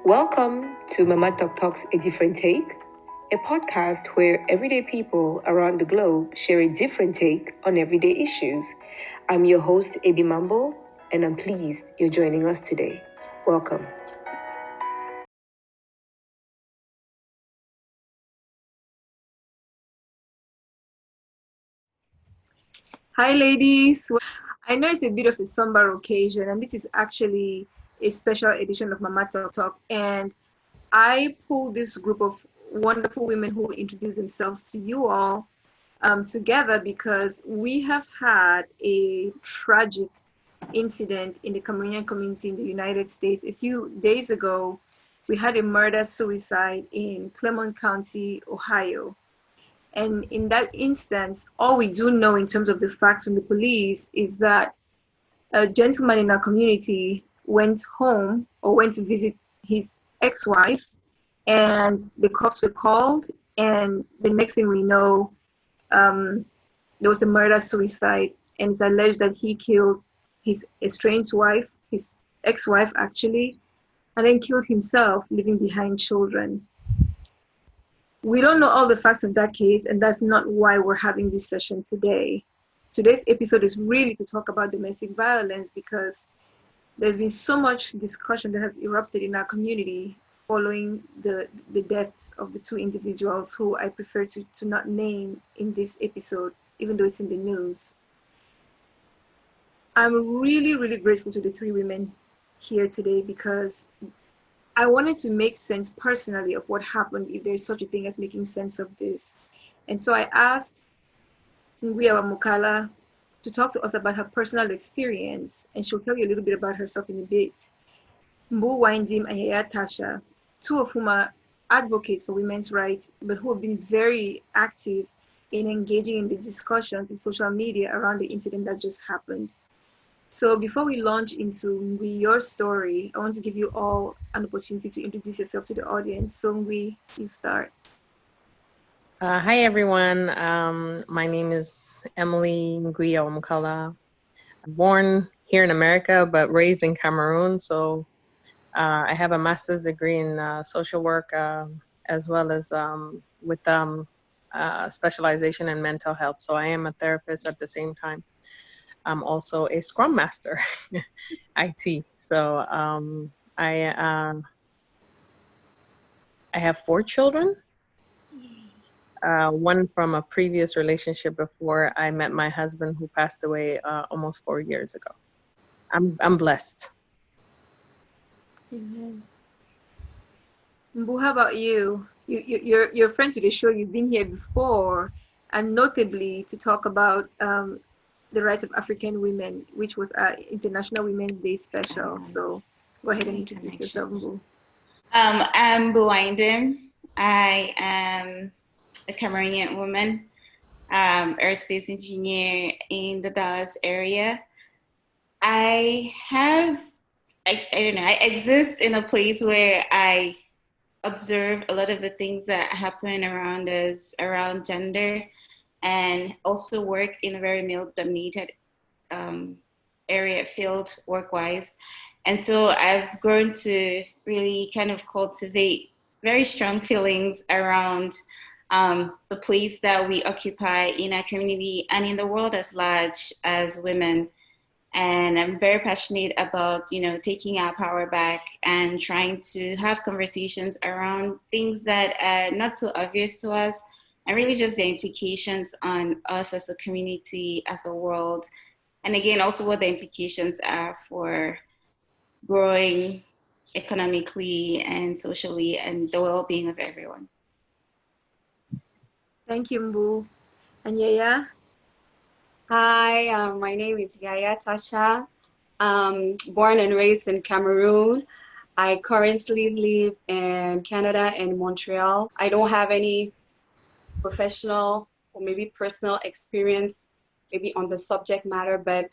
Welcome to MamaTokTok's A Different Take, a podcast where everyday people around the globe share a different take on everyday issues. I'm your host, Abi Mambo, and I'm pleased you're joining us today. Welcome. Hi, ladies. I know it's a bit of a somber occasion, and this is actually a special edition of MamaTokTok. And I pulled this group of wonderful women who introduce themselves to you all together because we have had a tragic incident in the Cameroonian community in the United States. A few days ago, we had a murder-suicide in Clermont County, Ohio. And in that instance, all we do know in terms of the facts from the police is that a gentleman in our community went home or went to visit his ex-wife, and the cops were called. And the next thing we know, there was a murder-suicide, and it's alleged that he killed his estranged wife, his ex-wife actually, and then killed himself, leaving behind children. We don't know all the facts of that case, and that's not why we're having this session today. Today's episode is really to talk about domestic violence because there's been so much discussion that has erupted in our community following the deaths of the two individuals who I prefer to not name in this episode, even though it's in the news. I'm really, really grateful to the three women here today because I wanted to make sense personally of what happened, if there's such a thing as making sense of this. And so I asked Nguya Mukala to talk to us about her personal experience, and she'll tell you a little bit about herself in a bit. Mbu Windim and Yaya Tasha, two of whom are advocates for women's rights, but who have been very active in engaging in the discussions in social media around the incident that just happened. So before we launch into your story, I want to give you all an opportunity to introduce yourself to the audience. So you start. Hi, everyone. My name is Emily Nguya Omkala. I'm born here in America, but raised in Cameroon. So I have a master's degree in social work, as well as with specialization in mental health. So I am a therapist at the same time. I'm also a Scrum Master, IT. So I have 4 children. One from a previous relationship before I met my husband, who passed away almost 4 years ago. I'm blessed. Amen. Mbu, how about you? You're friends with the show. You've been here before, and notably to talk about the rights of African women, which was our International Women's Day special. So go ahead and introduce yourself, Mbu. I'm Mbu Windim. I am a Cameroonian woman, aerospace engineer in the Dallas area. I don't know, I exist in a place where I observe a lot of the things that happen around us, around gender, and also work in a very male-dominated area, field, work-wise. And so I've grown to really kind of cultivate very strong feelings around the place that we occupy in our community and in the world as large as women. And I'm very passionate about, taking our power back and trying to have conversations around things that are not so obvious to us, and really just the implications on us as a community, as a world. And again, also what the implications are for growing economically and socially and the well-being of everyone. Thank you, Mbu. And Yaya? Hi, my name is Yaya Tasha. Born and raised in Cameroon. I currently live in Canada and Montreal. I don't have any professional or maybe personal experience maybe on the subject matter, but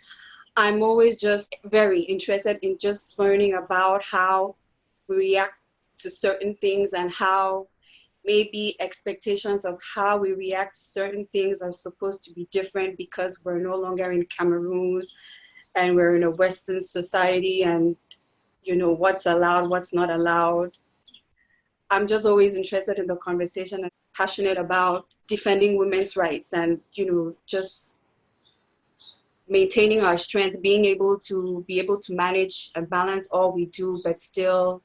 I'm always just very interested in just learning about how we react to certain things and how maybe expectations of how we react to certain things are supposed to be different because we're no longer in Cameroon and we're in a Western society, and what's allowed, what's not allowed. I'm just always interested in the conversation and passionate about defending women's rights and, just maintaining our strength, being able to manage and balance all we do, but still,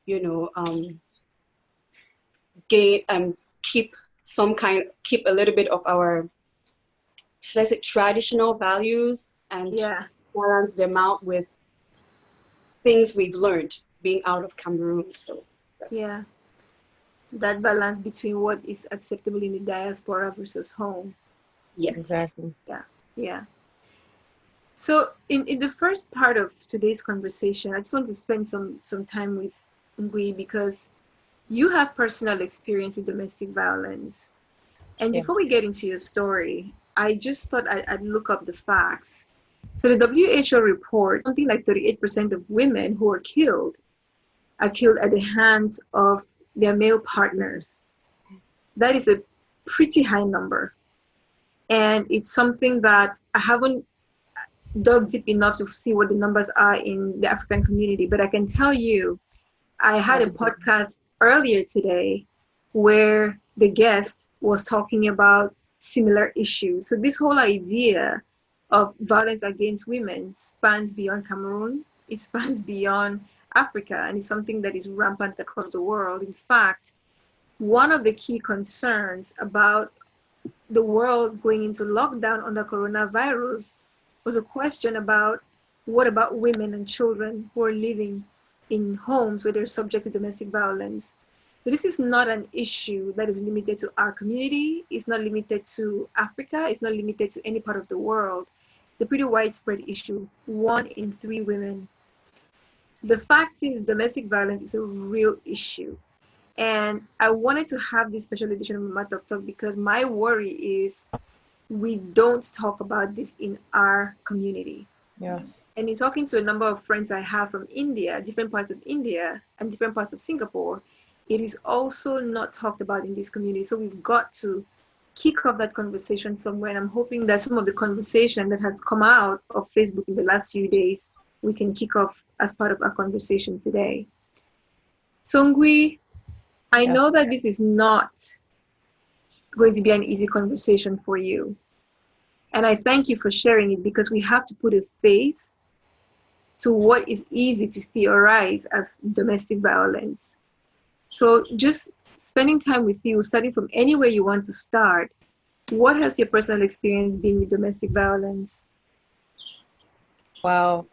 you know, gain keep keep a little bit of our, should I say, traditional values and balance them out with things we've learned being out of Cameroon. So that's that balance between what is acceptable in the diaspora versus home. Yes. Exactly. Yeah. So in the first part of today's conversation, I just want to spend some time with Ngui because you have personal experience with domestic violence. And before we get into your story, I just thought I'd look up the facts. So the WHO report, something like 38% of women who are killed at the hands of their male partners. That is a pretty high number. And it's something that I haven't dug deep enough to see what the numbers are in the African community. But I can tell you, I had a podcast earlier today where the guest was talking about similar issues. So this whole idea of violence against women spans beyond Cameroon. It spans beyond Africa, and it's something that is rampant across the world. In fact, one of the key concerns about the world going into lockdown under coronavirus was a question about what about women and children who are living in homes where they're subject to domestic violence. So this is not an issue that is limited to our community. It's not limited to Africa. It's not limited to any part of the world. It's a pretty widespread issue. 1 in 3 women. The fact is, domestic violence is a real issue. And I wanted to have this special edition of MamaTokTok because my worry is we don't talk about this in our community. Yes. And in talking to a number of friends I have from India, different parts of India and different parts of Singapore, it is also not talked about in this community. So we've got to kick off that conversation somewhere. And I'm hoping that some of the conversation that has come out of Facebook in the last few days, we can kick off as part of our conversation today. So Ngui, I know that this is not going to be an easy conversation for you. And I thank you for sharing it because we have to put a face to what is easy to theorize as domestic violence. So just spending time with you, starting from anywhere you want to start, what has your personal experience been with domestic violence? Wow.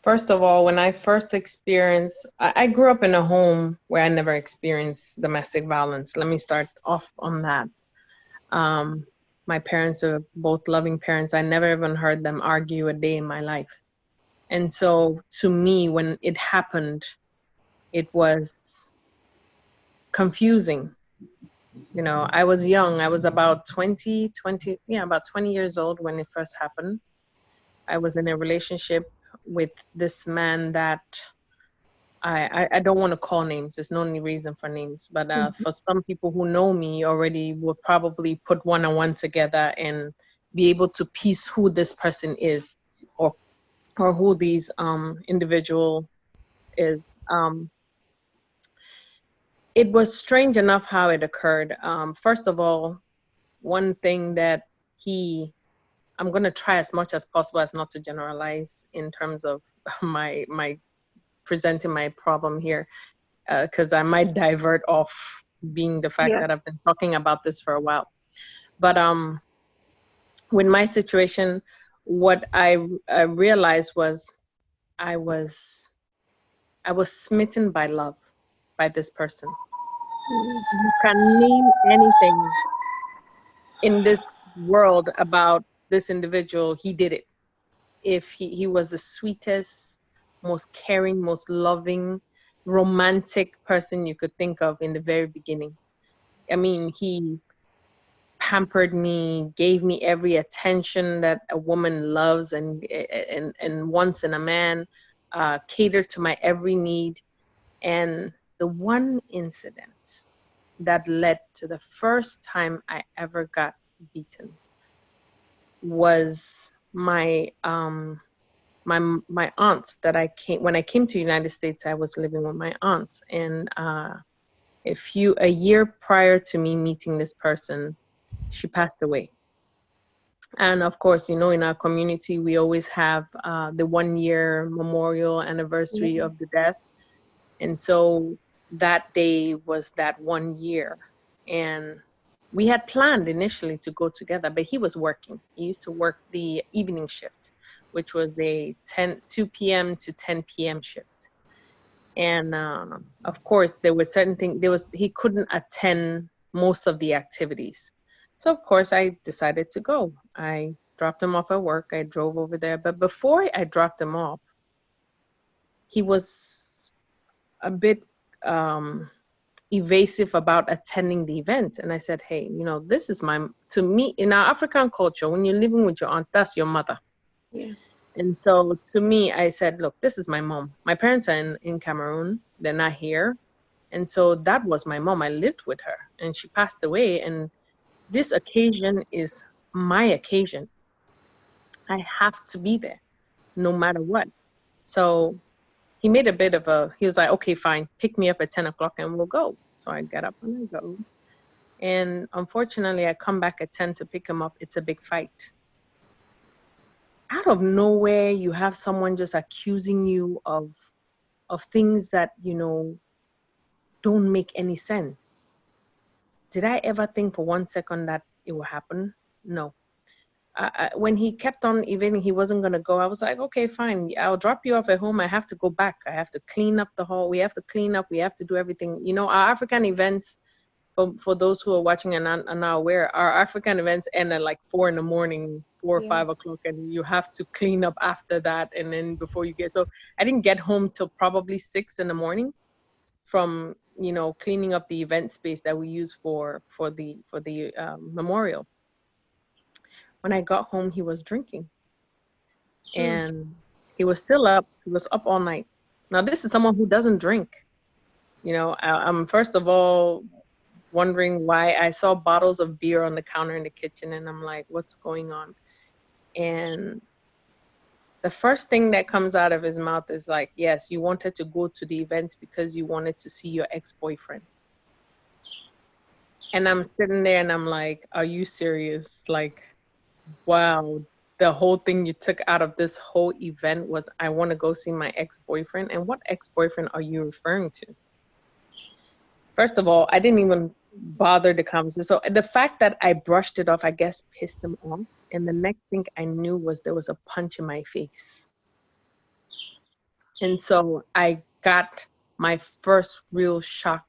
First of all, when I first experienced, I grew up in a home where I never experienced domestic violence. Let me start off on that. My parents are both loving parents. I never even heard them argue a day in my life. And so to me, when it happened, it was confusing. You know, I was young. I was about 20 years old when it first happened. I was in a relationship with this man that I don't want to call names. There's no reason for names. But for some people who know me already would probably put one and one together and be able to piece who this person is or who these individual is. It was strange enough how it occurred. First of all, one thing that I'm going to try as much as possible as not to generalize in terms of my presenting my problem here, because I might divert off being the fact that I've been talking about this for a while. But with my situation, what I realized was I was smitten by love by this person. You can name anything in this world about this individual, he did it. If he was the sweetest, most caring, most loving, romantic person you could think of in the very beginning. I mean, he pampered me, gave me every attention that a woman loves and wants in a man, catered to my every need. And the one incident that led to the first time I ever got beaten was my my aunts that when I came to United States, I was living with my aunts, and a year prior to me meeting this person, she passed away. And of course, in our community, we always have the 1 year memorial anniversary of the death. And so that day was that 1 year. And we had planned initially to go together, but he was working. He used to work the evening shift, which was a 2 p.m. to 10 p.m. shift. And of course, there were certain things, he couldn't attend most of the activities. So of course, I decided to go. I dropped him off at work. I drove over there. But before I dropped him off, he was a bit evasive about attending the event. And I said, hey, this is to me, in our African culture, when you're living with your aunt, that's your mother. Yeah. And so to me, I said, look, this is my mom. My parents are in Cameroon. They're not here. And so that was my mom. I lived with her and she passed away. And this occasion is my occasion. I have to be there no matter what. So he made he was like, okay, fine, pick me up at 10 o'clock and we'll go. So I get up and I go. And unfortunately, I come back at 10 to pick him up. It's a big fight. Out of nowhere, you have someone just accusing you of things that, don't make any sense. Did I ever think for 1 second that it will happen? No. When he kept on evading, he wasn't going to go. I was like, okay, fine. I'll drop you off at home. I have to go back. I have to clean up the hall. We have to clean up. We have to do everything. Our African events, for those who are watching and are not aware, our African events end at like 4 in the morning, 4 or 5 o'clock, and you have to clean up after that. And then before you so I didn't get home till probably 6 in the morning from, cleaning up the event space that we use for the memorial. When I got home, he was drinking and he was still up. He was up all night. Now, this is someone who doesn't drink. I'm first of all wondering why I saw bottles of beer on the counter in the kitchen, and I'm like, what's going on? And the first thing that comes out of his mouth is like, yes, you wanted to go to the event because you wanted to see your ex-boyfriend. And I'm sitting there and I'm like, are you serious? Like, wow, the whole thing you took out of this whole event was, I want to go see my ex-boyfriend. And what ex-boyfriend are you referring to? First of all, I didn't even bother the conversation. So the fact that I brushed it off, I guess, pissed him off. And the next thing I knew was there was a punch in my face. And so I got my first real shock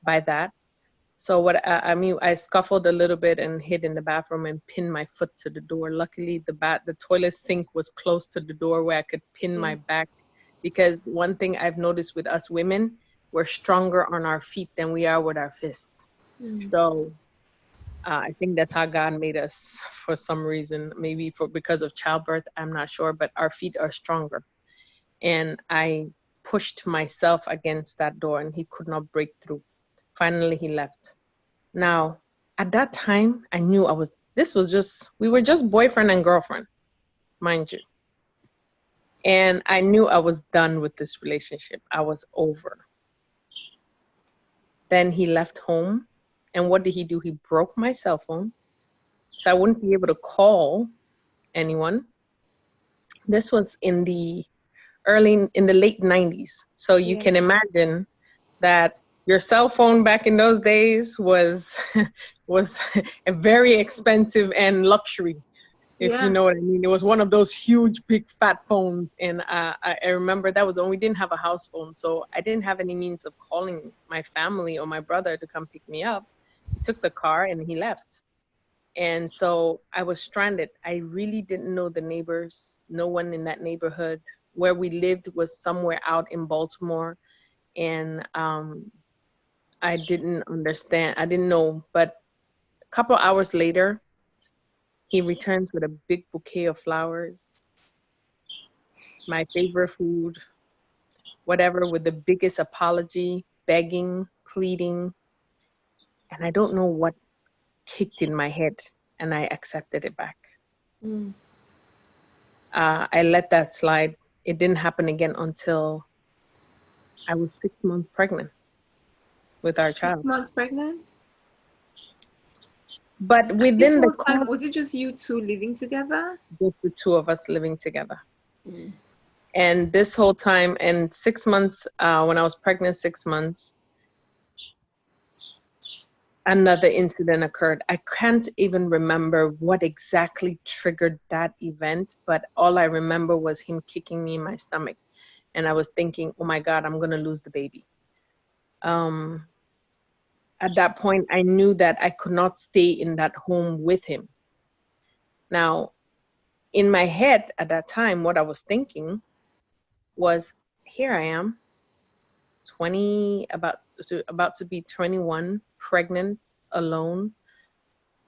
by that. So I scuffled a little bit and hid in the bathroom and pinned my foot to the door. Luckily, the toilet sink was close to the door where I could pin my back. Because one thing I've noticed with us women, we're stronger on our feet than we are with our fists. So I think that's how God made us for some reason, maybe because of childbirth, I'm not sure, but our feet are stronger. And I pushed myself against that door and he could not break through. Finally, he left. Now, at that time, I knew we were just boyfriend and girlfriend, mind you. And I knew I was done with this relationship. I was over. Then he left home. And what did he do? He broke my cell phone. So I wouldn't be able to call anyone. This was in the late 90s. So you can imagine that your cell phone back in those days was a very expensive and luxury, if you know what I mean. It was one of those huge, big, fat phones. And I remember that was when we didn't have a house phone. So I didn't have any means of calling my family or my brother to come pick me up. He took the car and he left. And so I was stranded. I really didn't know the neighbors, no one in that neighborhood. Where we lived was somewhere out in Baltimore. And I didn't understand. I didn't know. But a couple hours later, he returns with a big bouquet of flowers, my favorite food, whatever, with the biggest apology, begging, pleading. And I don't know what kicked in my head, and I accepted it back. I let that slide. It didn't happen again until I was 6 months pregnant with our child. Months pregnant? But This within the whole time, was it just you two living together? just the two of us living together. And this whole time, and 6 months, when I was pregnant, 6 months, another incident occurred. I can't even remember what exactly triggered that event, but all I remember was him kicking me in my stomach. And I was thinking, oh my God, I'm going to lose the baby. At that point, I knew that I could not stay in that home with him. Now, in my head at that time, what I was thinking was, here I am, 20, about to be 21, pregnant, alone,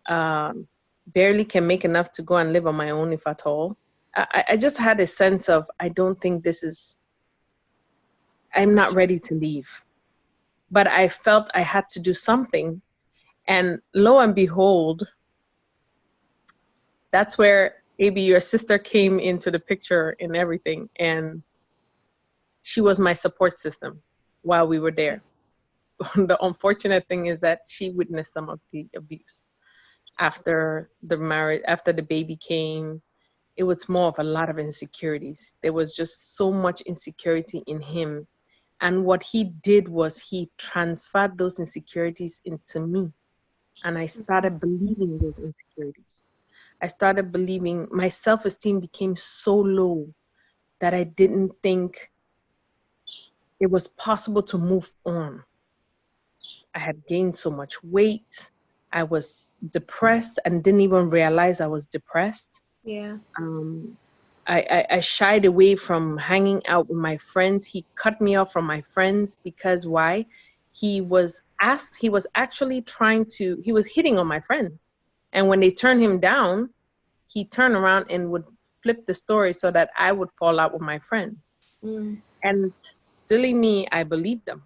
barely can make enough to go and live on my own, if at all. I just had a sense of, I don't think I'm not ready to leave. But I felt I had to do something. And lo and behold, that's where maybe your sister came into the picture and everything. And she was my support system while we were there. The unfortunate thing is that she witnessed some of the abuse after the marriage, after the baby came. It was more of a lot of insecurities. There was just so much insecurity in him. And what he did was he transferred those insecurities into me. And I started believing those insecurities. I started believing, my self-esteem became so low that I didn't think it was possible to move on. I had gained so much weight. I was depressed and didn't even realize I was depressed. Yeah. I shied away from hanging out with my friends. He cut me off from my friends because why? He was actually he was hitting on my friends. And when they turned him down, he turned around and would flip the story so that I would fall out with my friends. And silly me, I believed them.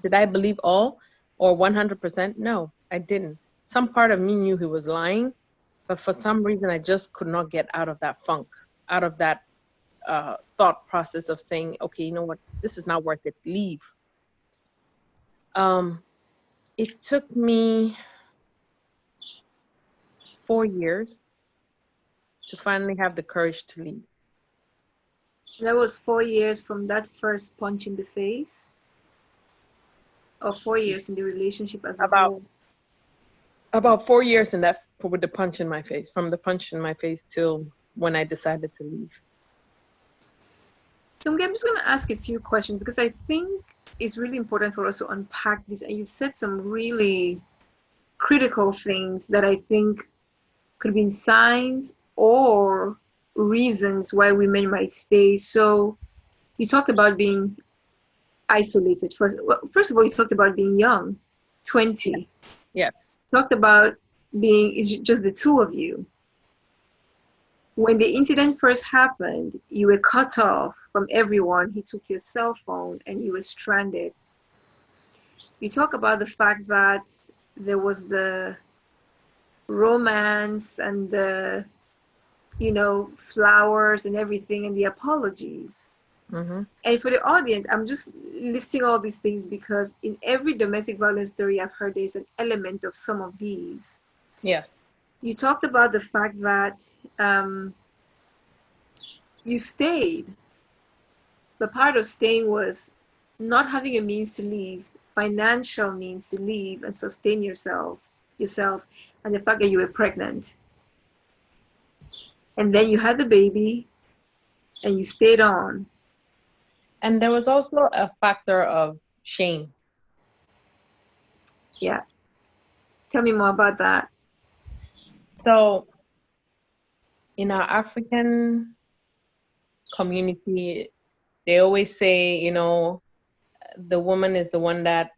Did I believe all or 100%? No, I didn't. Some part of me knew he was lying, but for some reason, I just could not get out of that funk, out of that thought process of saying, okay, you know what, this is not worth it, leave. It took me 4 years to finally have the courage to leave. That was 4 years from that first punch in the face? Or 4 years in the relationship as a whole? About 4 years in that, with the punch in my face, from the punch in my face till when I decided to leave. So I'm just going to ask a few questions because I think it's really important for us to unpack this. And you've said some really critical things that I think could be signs or reasons why women might stay. So you talked about being isolated. First of all, you talked about being young, 20. Yes. Talked about it's just the two of you. When the incident first happened, you were cut off from everyone. He took your cell phone and you were stranded. You talk about the fact that there was the romance and the, flowers and everything and the apologies. Mm-hmm. And for the audience, I'm just listing all these things because in every domestic violence story I've heard, there's an element of some of these. Yes. You talked about the fact that you stayed. The part of staying was not having a means to leave, financial means to leave and sustain yourself, and the fact that you were pregnant. And then you had the baby and you stayed on. And there was also a factor of shame. Yeah. Tell me more about that. So in our African community, they always say, the woman is the one that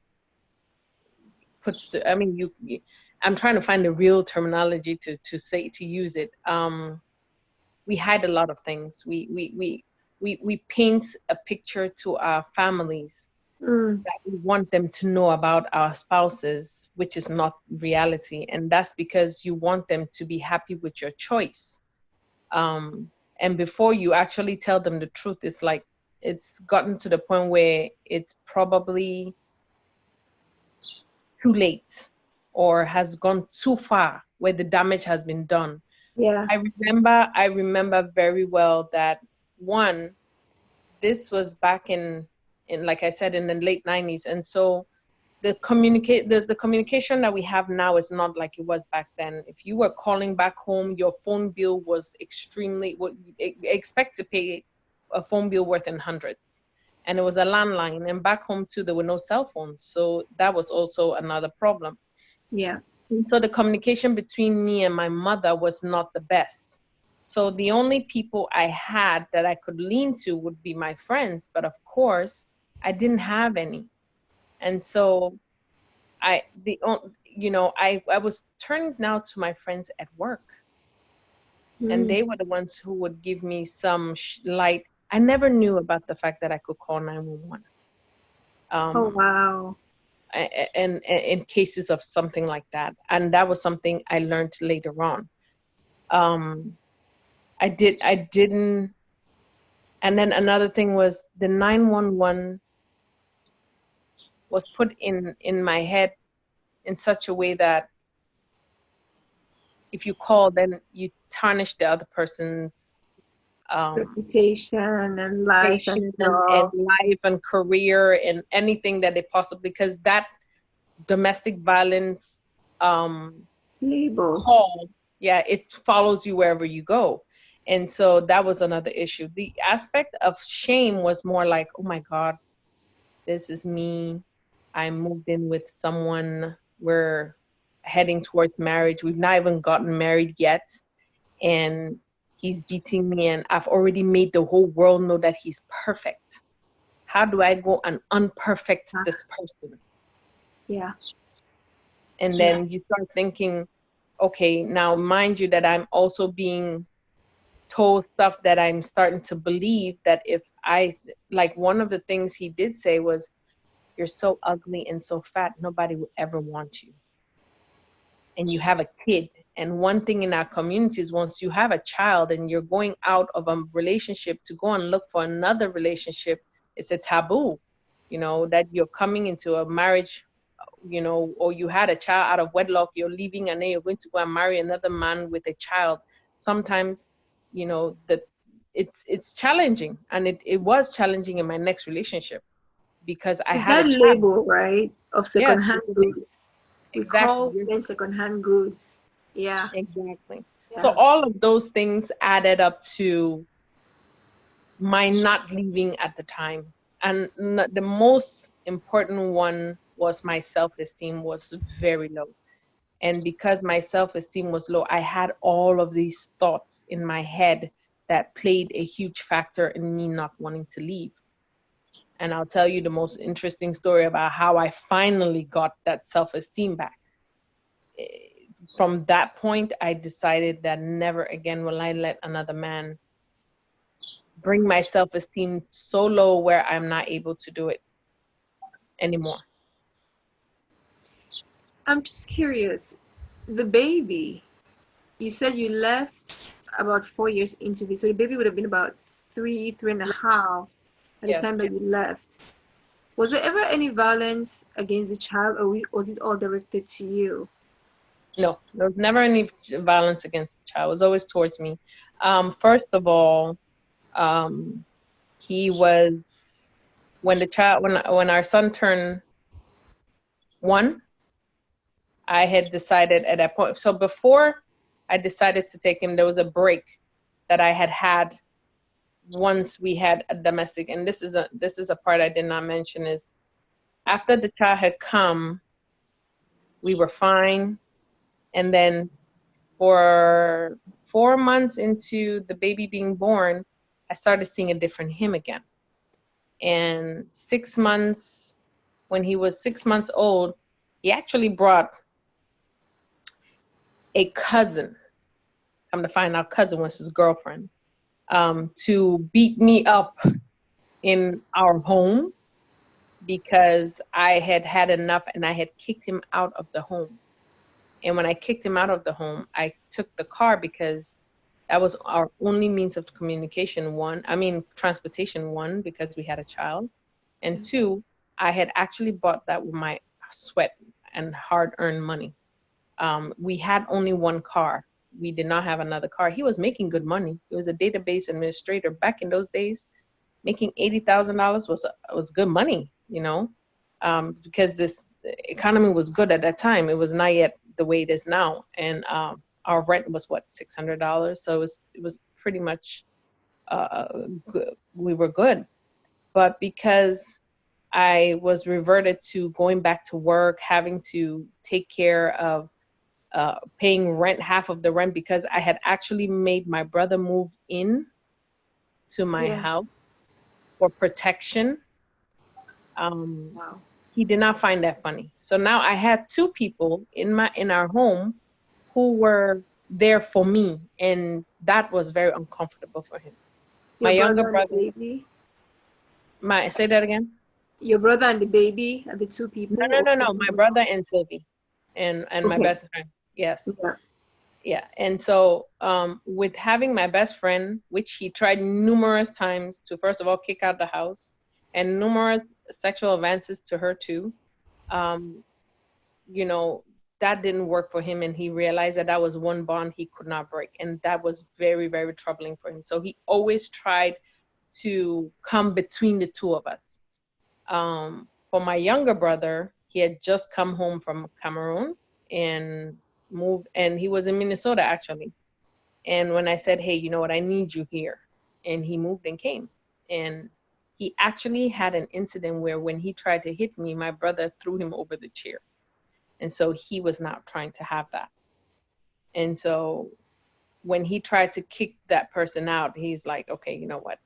puts I'm trying to find the real terminology to use it. We hide a lot of things. We paint a picture to our families that we want them to know about our spouses, which is not reality. And that's because you want them to be happy with your choice. And before you actually tell them the truth, it's like it's gotten to the point where it's probably too late or has gone too far where the damage has been done. Yeah. I remember very well that one, this was back in like I said, in the late 90s. And so the communication that we have now is not like it was back then. If you were calling back home, your phone bill was extremely, what expect to pay a phone bill worth in hundreds. And it was a landline. And back home too, there were no cell phones. So that was also another problem. Yeah. So the communication between me and my mother was not the best. So the only people I had that I could lean to would be my friends. But of course, I didn't have any. And so I was turning now to my friends at work, and they were the ones who would give me some light. I never knew about the fact that I could call 911. Oh, wow. And in cases of something like that, and that was something I learned later on. I didn't. And then another thing was the 911 was put in my head in such a way that if you call, then you tarnish the other person's reputation and life and life and career and anything that they possibly, because that domestic violence label call, yeah, it follows you wherever you go. And so that was another issue. The aspect of shame was more like, oh my God, this is me. I moved in with someone. We're heading towards marriage. We've not even gotten married yet. And he's beating me, and I've already made the whole world know that he's perfect. How do I go and unperfect this person? Yeah. And then you start thinking, okay, now mind you that I'm also being told stuff that I'm starting to believe that if I, like one of the things he did say was, you're so ugly and so fat, nobody will ever want you. And you have a kid. And one thing in our community is once you have a child and you're going out of a relationship to go and look for another relationship, it's a taboo, that you're coming into a marriage, or you had a child out of wedlock, you're leaving and then you're going to go and marry another man with a child. Sometimes, it's challenging. And it was challenging in my next relationship because I had a child. Label, right, of secondhand goods. We call them secondhand goods. Yeah. Exactly. Yeah. So all of those things added up to my not leaving at the time. And the most important one was my self-esteem was very low. And because my self-esteem was low, I had all of these thoughts in my head that played a huge factor in me not wanting to leave. And I'll tell you the most interesting story about how I finally got that self-esteem back. From that point, I decided that never again will I let another man bring my self-esteem so low where I'm not able to do it anymore. I'm just curious, the baby, you said you left about 4 years into it, so the baby would have been about 3.5 at the time that you left. Was there ever any violence against the child, or was it all directed to you? No, there was never any violence against the child. It was always towards me. First of all, he was, when our son turned 1, I had decided at that point. So before I decided to take him, there was a break that I had once we had a domestic. And this is a part I did not mention, is after the child had come, we were fine. And then for 4 months into the baby being born, I started seeing a different him again. And 6 months, when he was 6 months old, he actually brought a cousin. Come to find out, cousin was his girlfriend, to beat me up in our home because I had had enough and I had kicked him out of the home. And when I kicked him out of the home, I took the car because That was our only means of communication. Transportation, one, because we had a child. And two, I had actually bought that with my sweat and hard-earned money. We had only one car. We did not have another car. He was making good money. He was a database administrator. Back in those days, making $80,000 was good money, because this economy was good at that time. It was not yet the way it is now. And our rent was what, $600. So it was pretty much good. We were good. But because I was reverted to going back to work, having to take care of paying rent, half of the rent, because I had actually made my brother move in to my house for protection. Wow. He did not find that funny. So now I had two people in our home who were there for me, and that was very uncomfortable for him. Your My younger brother and brother. the baby? Say that again. Your brother and the baby are the two people? No. My brother and Sylvie, and my best friend. Yes. Yeah. Yeah. And so with having my best friend, which he tried numerous times to, first of all, kick out the house, and numerous sexual advances to her too, that didn't work for him. And he realized that was one bond he could not break. And that was very, very troubling for him. So he always tried to come between the two of us. For my younger brother, he had just come home from Cameroon and moved, and he was in Minnesota actually. And when I said, hey, you know what, I need you here, and he moved and came. And he actually had an incident where when he tried to hit me, my brother threw him over the chair. And so he was not trying to have that. And so when he tried to kick that person out, he's like, okay, you know what?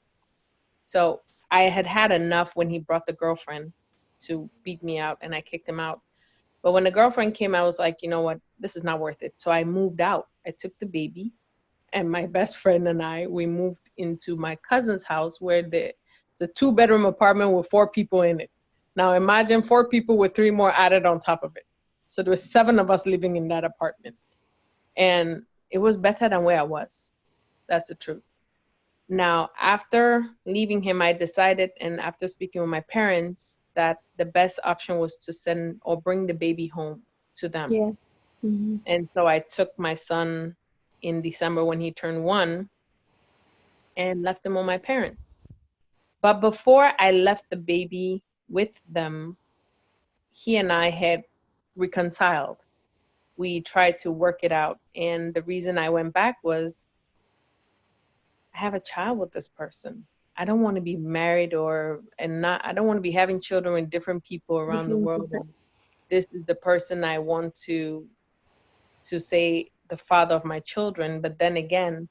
So I had enough when he brought the girlfriend to beat me out, and I kicked him out. But when the girlfriend came, I was like, you know what? This is not worth it. So I moved out. I took the baby, and my best friend and we moved into my cousin's house, where it's a 2-bedroom apartment with 4 people in it. Now imagine 4 people with 3 more added on top of it. So there was 7 of us living in that apartment. And it was better than where I was. That's the truth. Now, after leaving him, I decided, and after speaking with my parents, that the best option was to send or bring the baby home to them. Yeah. Mm-hmm. And so I took my son in December when he turned 1 and left him with my parents. But before I left the baby with them, he and I had reconciled. We tried to work it out. And the reason I went back was, I have a child with this person. I don't want to be married I don't want to be having children with different people around the world. And this is the person I want to say the father of my children. But then again,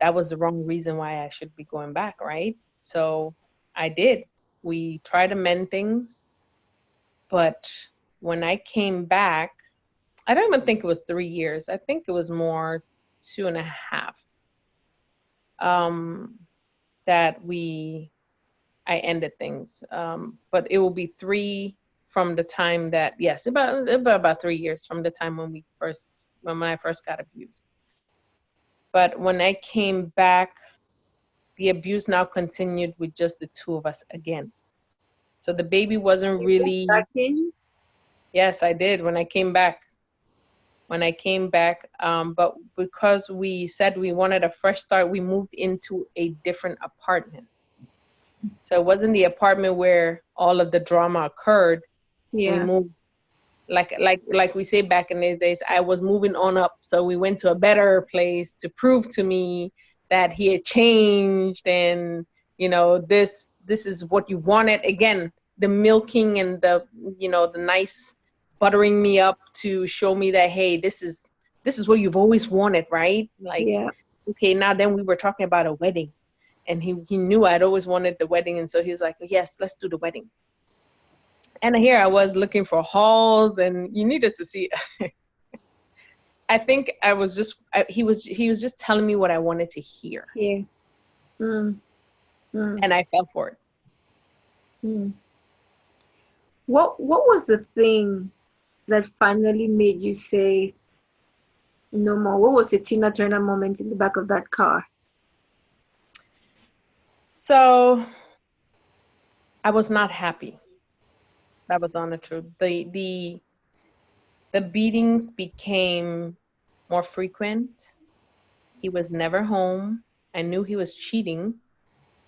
that was the wrong reason why I should be going back, right? So I did. We tried to mend things. But when I came back, I don't even think it was 3 years. I think it was more 2.5. That I ended things. But it will be 3 from the time that, yes, about 3 years from the time when I first got abused. But when I came back, the abuse now continued with just the 2 of us again. So the baby wasn't really. Yes, I did when I came back. But because we said we wanted a fresh start, we moved into a different apartment. So it wasn't the apartment where all of the drama occurred. Yeah. We moved, like we say back in these days, I was moving on up. So we went to a better place to prove to me that he had changed, and this is what you wanted. Again, the milking and the nice buttering me up to show me that, hey, this is what you've always wanted, right? Like, yeah. Okay, now then we were talking about a wedding, and he knew I'd always wanted the wedding, and so he was like, yes, let's do the wedding. And here I was looking for halls, and you needed to see. I think he was just telling me what I wanted to hear. Yeah. And I fell for it. What was the thing that finally made you say, No more. What was your Tina Turner moment in the back of that car? So I was not happy. That was on the truth. The beatings became more frequent. He was never home. I knew he was cheating.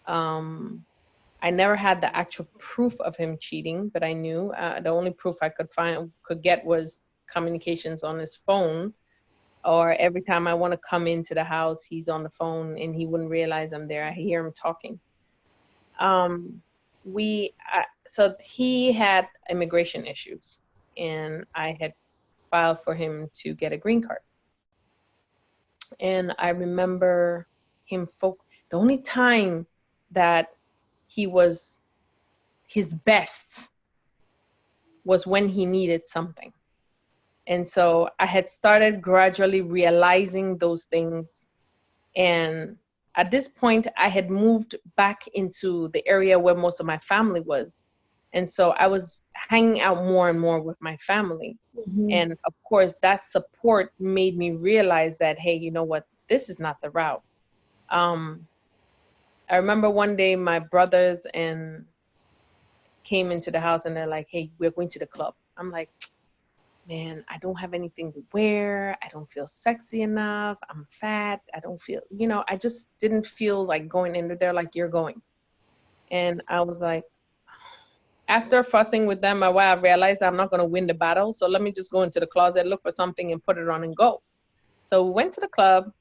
I never had the actual proof of him cheating, but I knew the only proof I could get was communications on his phone. Or every time I want to come into the house, he's on the phone and he wouldn't realize I'm there. I hear him talking. So he had immigration issues, and I had filed for him to get a green card. And I remember him the only time that he was his best was when he needed something. And so I had started gradually realizing those things. And at this point, I had moved back into the area where most of my family was. And so I was hanging out more and more with my family. Mm-hmm. And of course, that support made me realize that, hey, you know what? This is not the route. I remember one day my brothers came into the house and they're like, hey, we're going to the club. I'm like, man, I don't have anything to wear. I don't feel sexy enough. I'm fat. I don't feel, I just didn't feel like going into there like you're going. And I was like, after fussing with them, I realized I'm not going to win the battle. So let me just go into the closet, look for something and put it on and go. So we went to the club.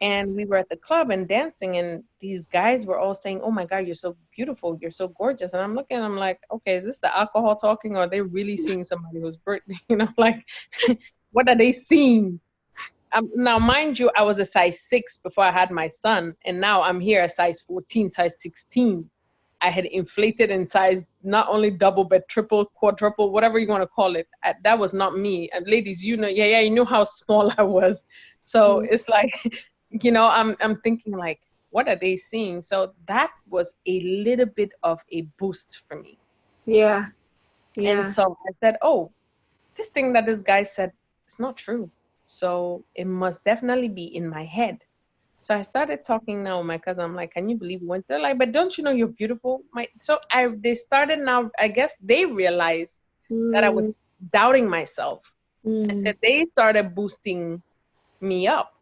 And we were at the club and dancing, and these guys were all saying, oh my God, you're so beautiful, you're so gorgeous. And I'm looking, I'm like, okay, is this the alcohol talking, or are they really seeing somebody who's like, what are they seeing? Now, mind you, I was a size 6 before I had my son, and now I'm here a size 14, size 16. I had inflated in size, not only double, but triple, quadruple, whatever you want to call it. That was not me. And ladies, you knew how small I was. So it's like, I'm thinking like, what are they seeing? So that was a little bit of a boost for me. Yeah. And so I said, oh, this thing that this guy said, it's not true. So it must definitely be in my head. So I started talking now with my cousin. I'm like, can you believe we went? They're like, but don't you know you're beautiful? They started now, I guess they realized that I was doubting myself. And that they started boosting me up.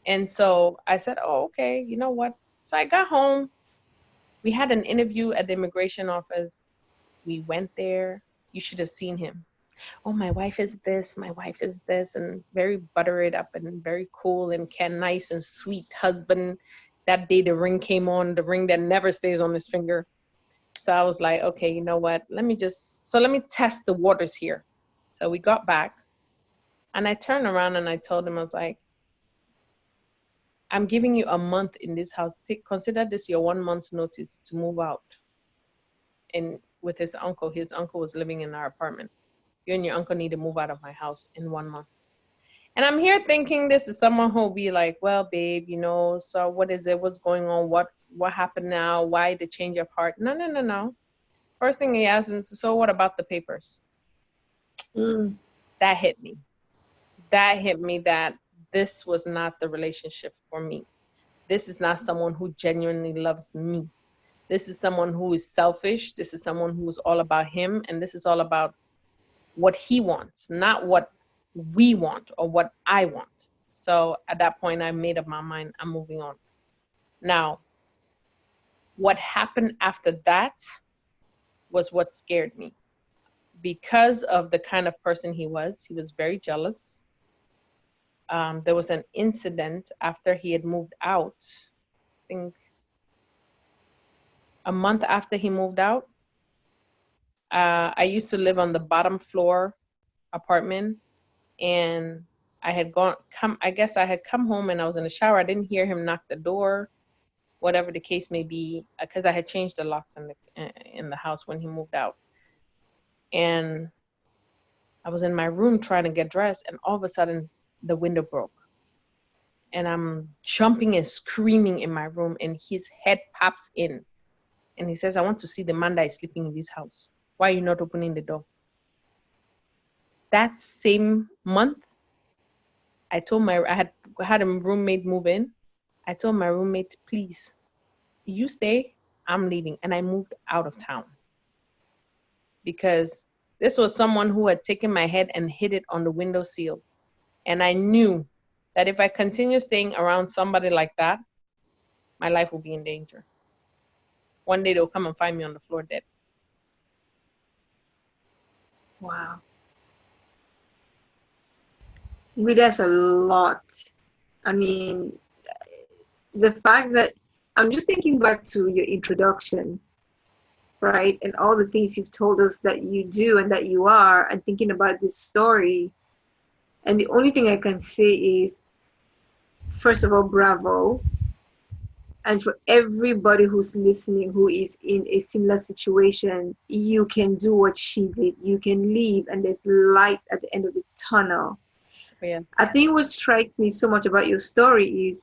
And so I said, oh, okay, you know what? So I got home. We had an interview at the immigration office. We went there. You should have seen him. Oh, my wife is this, my wife is this, and very buttered up and very cool and nice and sweet husband. That day the ring came on, the ring that never stays on his finger. So I was like, okay, you know what? Let me test the waters here. So we got back and I turned around and I told him, I was like, I'm giving you a month in this house. Consider this your 1 month's notice to move out. And with his uncle was living in our apartment. You and your uncle need to move out of my house in 1 month. And I'm here thinking this is someone who'll be like, well, babe, so what is it? What's going on? What happened now? Why the change of heart? No. First thing he asks is, so what about the papers? That hit me. That this was not the relationship for me. This is not someone who genuinely loves me. This is someone who is selfish. This is someone who is all about him. And this is all about what he wants, not what we want or what I want. So at that point, I made up my mind. I'm moving on. Now, what happened after that was what scared me. Because of the kind of person he was very jealous. There was an incident after he had moved out, I think a month after he moved out. I used to live on the bottom floor apartment, and I had come home and I was in the shower. I didn't hear him knock the door, whatever the case may be, because I had changed the locks in the house when he moved out. And I was in my room trying to get dressed, and all of a sudden the window broke. And I'm jumping and screaming in my room, and his head pops in. And he says, I want to see the man that is sleeping in this house. Why are you not opening the door? That same month, I told I had a roommate move in. I told my roommate, please, you stay, I'm leaving. And I moved out of town because this was someone who had taken my head and hit it on the windowsill. And I knew that if I continue staying around somebody like that, my life will be in danger. One day they'll come and find me on the floor dead. Wow. That's a lot. I mean, the fact that I'm just thinking back to your introduction, right? And all the things you've told us that you do and that you are, and thinking about this story. And the only thing I can say is, first of all, bravo. And for everybody who's listening who is in a similar situation, you can do what she did. You can leave, and there's light at the end of the tunnel. Yeah. I think what strikes me so much about your story is,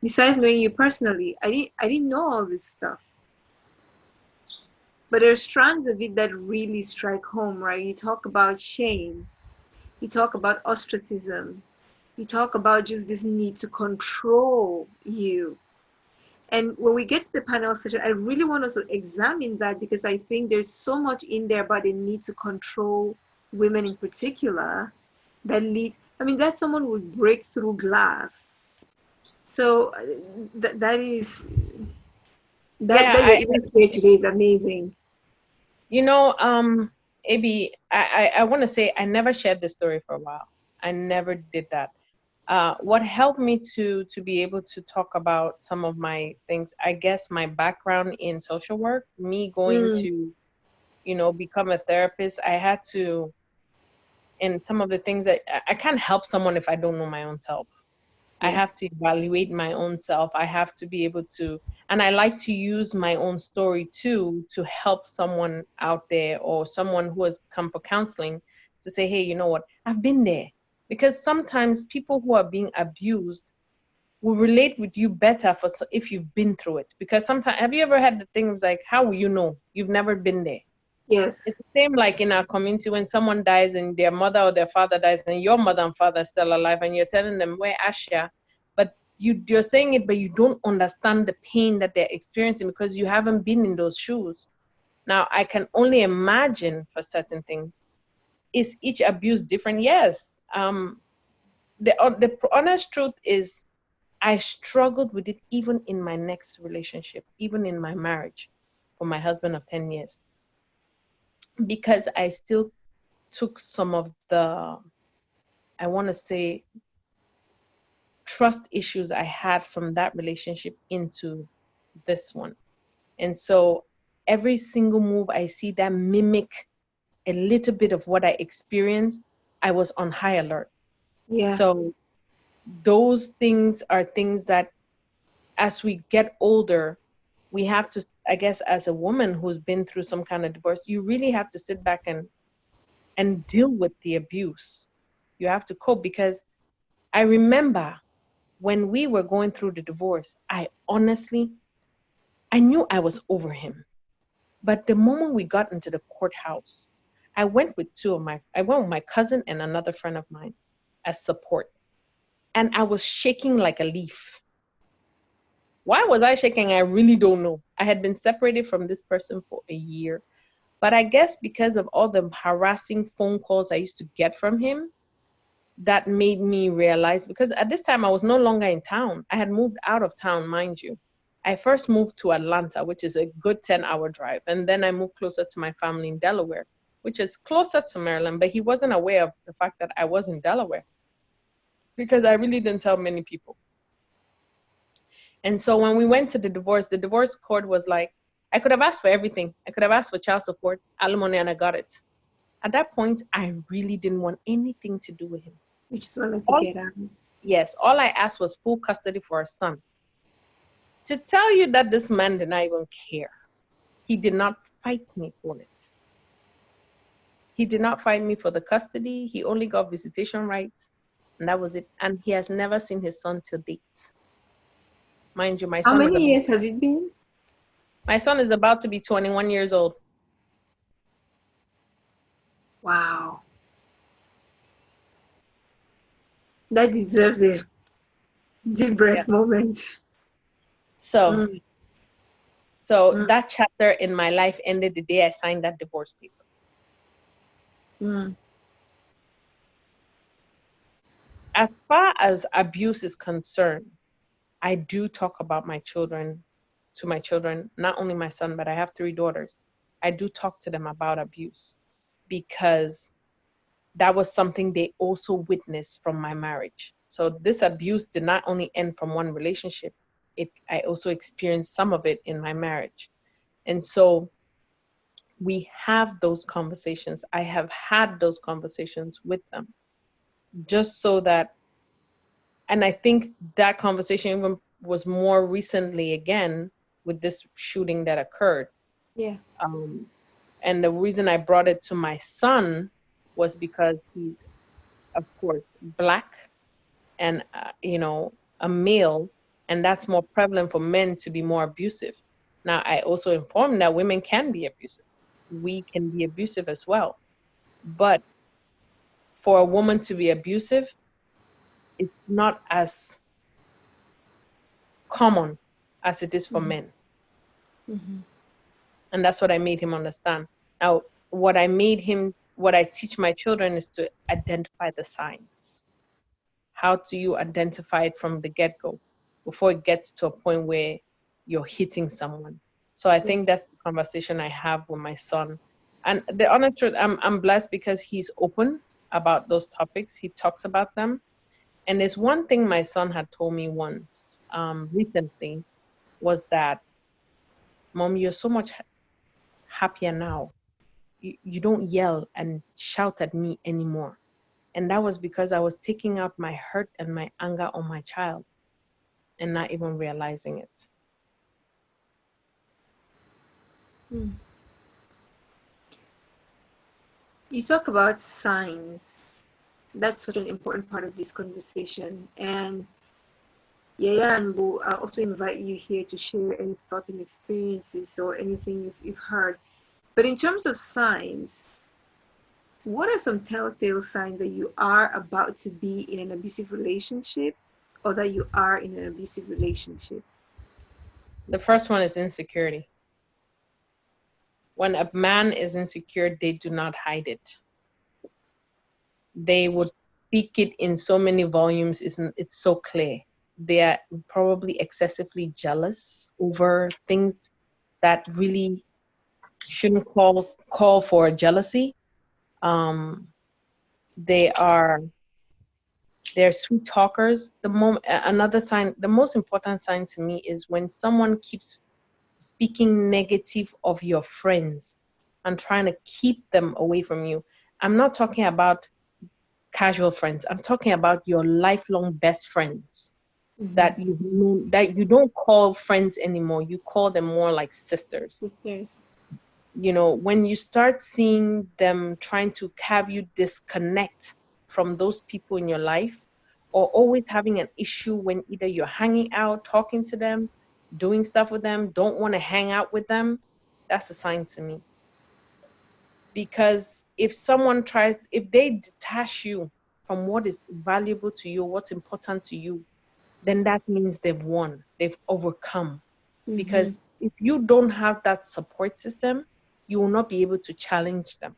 besides knowing you personally, I didn't know all this stuff. But there's strands of it that really strike home, right? You talk about shame. You talk about ostracism. You talk about just this need to control you. And when we get to the panel session, I really want us to examine that, because I think there's so much in there about the need to control women in particular that lead. I mean, that someone would break through glass. So that you're even here today is amazing. You know, Abby, I want to say I never shared this story for a while. I never did that. What helped me to be able to talk about some of my things, I guess my background in social work, me going to, you know, become a therapist, I had to, and some of the things that I can't help someone if I don't know my own self. I have to evaluate my own self. I have to be able to, and I like to use my own story too to help someone out there or someone who has come for counseling to say, hey, you know what, I've been there. Because sometimes people who are being abused will relate with you better if you've been through it. Because sometimes, have you ever had the things like, how will you know? You've never been there. Yes. It's the same like in our community when someone dies and their mother or their father dies and your mother and father are still alive and you're telling them, where Asha? But you're saying it, but you don't understand the pain that they're experiencing because you haven't been in those shoes. Now, I can only imagine for certain things. Is each abuse different? Yes. The honest truth is I struggled with it even in my next relationship, even in my marriage for my husband of 10 years. Because I still took some of the, I want to say, trust issues I had from that relationship into this one. And so every single move I see that mimic a little bit of what I experienced, I was on high alert. Yeah. So those things are things that as we get older, we have to, I guess, as a woman who's been through some kind of divorce, you really have to sit back and deal with the abuse. You have to cope, because I remember when we were going through the divorce, I knew I was over him. But the moment we got into the courthouse, I went with my cousin and another friend of mine as support. And I was shaking like a leaf. Why was I shaking? I really don't know. I had been separated from this person for a year. But I guess because of all the harassing phone calls I used to get from him, that made me realize, because at this time I was no longer in town. I had moved out of town, mind you. I first moved to Atlanta, which is a good 10-hour drive. And then I moved closer to my family in Delaware, which is closer to Maryland. But he wasn't aware of the fact that I was in Delaware because I really didn't tell many people. And so when we went to the divorce court was like, I could have asked for everything. I could have asked for child support, alimony, and I got it. At that point, I really didn't want anything to do with him. You just wanted to get out. Yes, all I asked was full custody for our son. To tell you that this man did not even care. He did not fight me for it. He did not fight me for the custody. He only got visitation rights, and that was it. And he has never seen his son till date. Mind you, my son. How many years has it been? My son is about to be 21 years old. Wow. That deserves a deep breath moment. So, Mm. that chapter in my life ended the day I signed that divorce paper. Mm. As far as abuse is concerned, I do talk about to my children, not only my son, but I have 3 daughters. I do talk to them about abuse because that was something they also witnessed from my marriage. So this abuse did not only end from one relationship, I also experienced some of it in my marriage. And so we have those conversations. I have had those conversations with them just so that, and I think that conversation even was more recently again with this shooting that occurred. Yeah. And the reason I brought it to my son was because he's, of course, Black and, a male, and that's more prevalent for men to be more abusive. Now, I also informed that women can be abusive. We can be abusive as well. But for a woman to be abusive, it's not as common as it is for men. Mm-hmm. And that's what I made him understand. Now, what I teach my children is to identify the signs. How do you identify it from the get-go before it gets to a point where you're hitting someone? So I think that's the conversation I have with my son. And the honest truth, I'm blessed because he's open about those topics. He talks about them. And there's one thing my son had told me once, recently, was that, Mom, you're so much happier now. You don't yell and shout at me anymore. And that was because I was taking out my hurt and my anger on my child and not even realizing it. Mm. You talk about signs. That's such an important part of this conversation. And Yaya and Bo, I'll also invite you here to share any thoughts and experiences or anything you've heard. But in terms of signs, what are some telltale signs that you are about to be in an abusive relationship or that you are in an abusive relationship? The first one is insecurity. When a man is insecure, they do not hide it. They would speak it in so many volumes, it's so clear. They are probably excessively jealous over things that really shouldn't call for jealousy. Um, they are they're sweet talkers. Another sign, the most important sign to me is when someone keeps speaking negative of your friends and trying to keep them away from you. I'm not talking about casual friends. I'm talking about your lifelong best friends that you don't call friends anymore. You call them more like sisters. Sisters. When you start seeing them trying to have you disconnect from those people in your life, or always having an issue when either you're hanging out, talking to them, doing stuff with them, don't want to hang out with them, that's a sign to me. Because if they detach you from what is valuable to you, what's important to you, then that means they've won, they've overcome. Because if you don't have that support system, you will not be able to challenge them.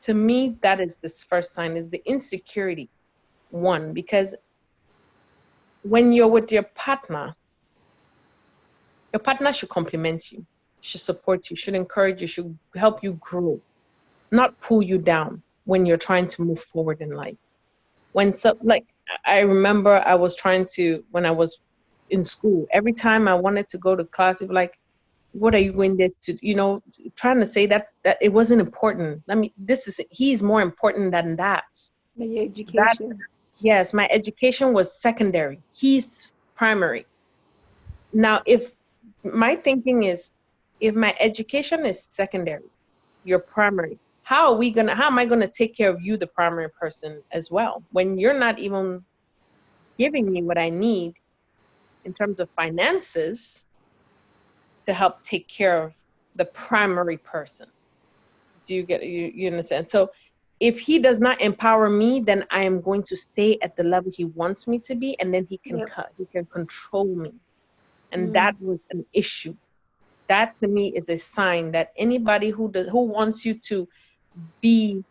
To me, that is this first sign, is the insecurity. One, because when you're with your partner should compliment you, should support you, should encourage you, should help you grow, not pull you down when you're trying to move forward in life. I remember when I was in school, every time I wanted to go to class, it was like, what are you going there to, trying to say that it wasn't important. He's more important than that. Your That, education. yes, my education was secondary. He's primary. Now, if my thinking is, if my education is secondary, you're primary, how am I gonna take care of you, the primary person, as well, when you're not even giving me what I need in terms of finances to help take care of the primary person? Do you understand? So if he does not empower me, then I am going to stay at the level he wants me to be, and then he can Yep. he can control me. And Mm. that was an issue. That to me is a sign that anybody who wants you to be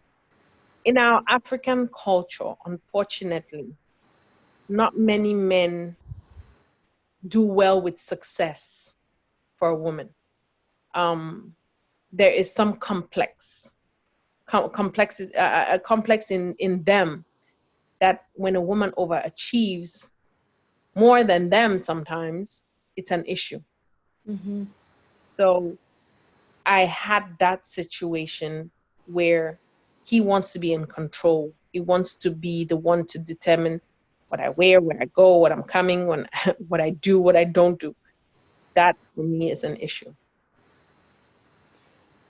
in our African culture, unfortunately, not many men do well with success for a woman. There is some complex in them, that when a woman overachieves more than them, sometimes it's an issue. Mm-hmm. So I had that situation where he wants to be in control. He wants to be the one to determine what I wear, where I go, what I'm coming, when what I do, what I don't do. That for me is an issue.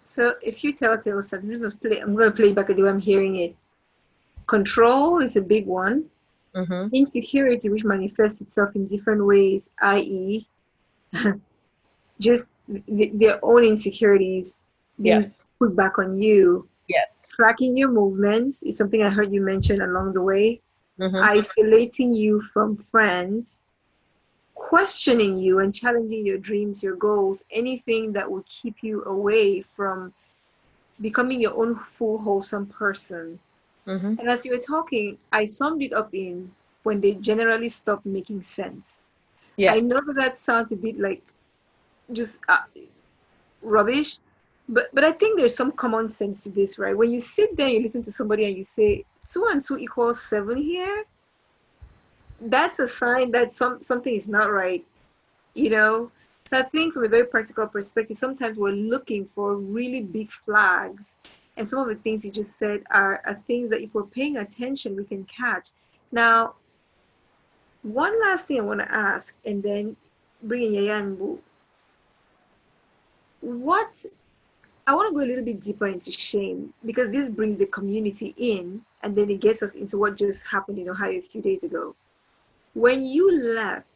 So if you tell us, I'm gonna play back the way I'm hearing it. Control is a big one. Mm-hmm. Insecurity, which manifests itself in different ways, i.e., just their own insecurities being Yes. put back on you. Yes. Tracking your movements is something I heard you mention along the way. Mm-hmm. Isolating you from friends, questioning you and challenging your dreams, your goals, anything that will keep you away from becoming your own full, wholesome person. Mm-hmm. And as you were talking, I summed it up in when they generally stop making sense. I Yes. know that sounds a bit like just rubbish, but I think there's some common sense to this, right? When you sit there, you listen to somebody and you say 2 and 2 = 7 here, that's a sign that something is not right, you know. So I think from a very practical perspective, sometimes we're looking for really big flags, and some of the things you just said are things that if we're paying attention, we can catch. Now, one last thing I want to ask, and then bring in Yaya and Boo. What I want to go a little bit deeper into shame, because this brings the community in, and then it gets us into what just happened in Ohio a few days ago. When you left,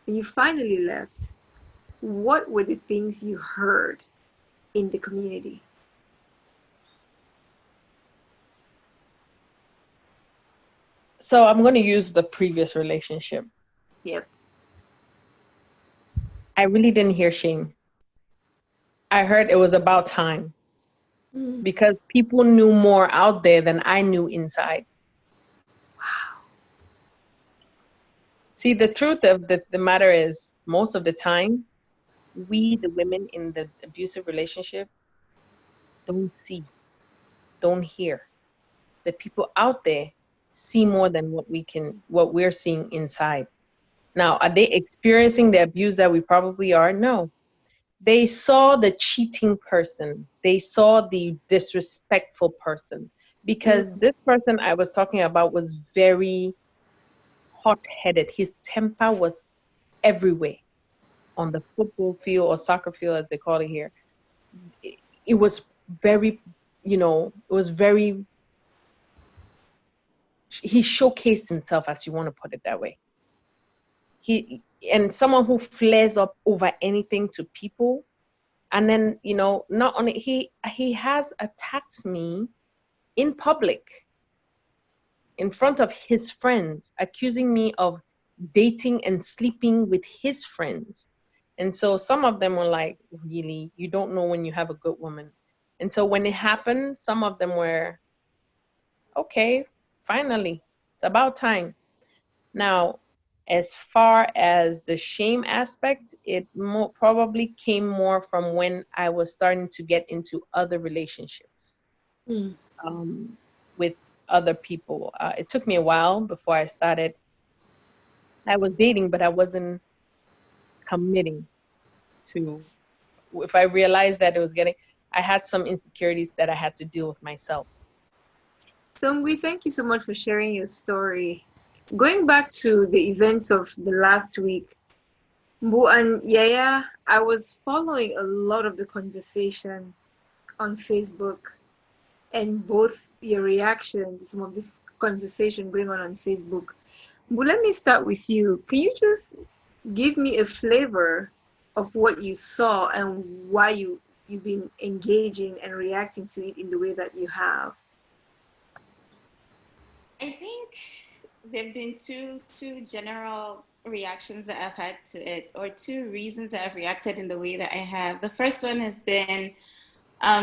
when you finally left, what were the things you heard in the community? So I'm going to use the previous relationship. Yep. I really didn't hear shame. I heard it was about time, Mm. because people knew more out there than I knew inside. Wow. See, the truth of the matter is, most of the time, we, the women in the abusive relationship, don't see, don't hear. The people out there see more than what we're seeing inside. Now, are they experiencing the abuse that we probably are? No. They saw the cheating person. They saw the disrespectful person, because Mm. this person I was talking about was very hot-headed. His temper was everywhere, on the football field or soccer field, as they call it here. It was very, it was very, he showcased himself, as you want to put it that way. And someone who flares up over anything to people. And then, not only he has attacked me in public, in front of his friends, accusing me of dating and sleeping with his friends. And so some of them were like, really, you don't know when you have a good woman. And so when it happened, some of them were, okay, finally, it's about time. Now, as far as the shame aspect, it probably came more from when I was starting to get into other relationships, Mm. with other people. It took me a while before I started. I was dating, but I wasn't committing to. If I realized that it was getting, I had some insecurities that I had to deal with myself. So, Ngui, thank you so much for sharing your story. Going back to the events of the last week, Mbu and Yaya, I was following a lot of the conversation on Facebook, and both your reaction to some of the conversation going on Facebook. But let me start with you. Can you just give me a flavor of what you saw and why you've been engaging and reacting to it in the way that you have? I think there've been two general reactions that I've had to it, or two reasons that I've reacted in the way that I have. The first one has been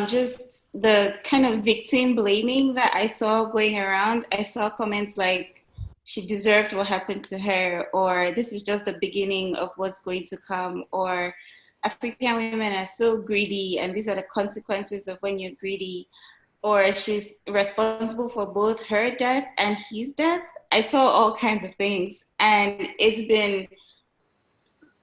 just the kind of victim blaming that I saw going around. I saw comments like, she deserved what happened to her, or this is just the beginning of what's going to come, or African women are so greedy, and these are the consequences of when you're greedy, or she's responsible for both her death and his death. I saw all kinds of things, and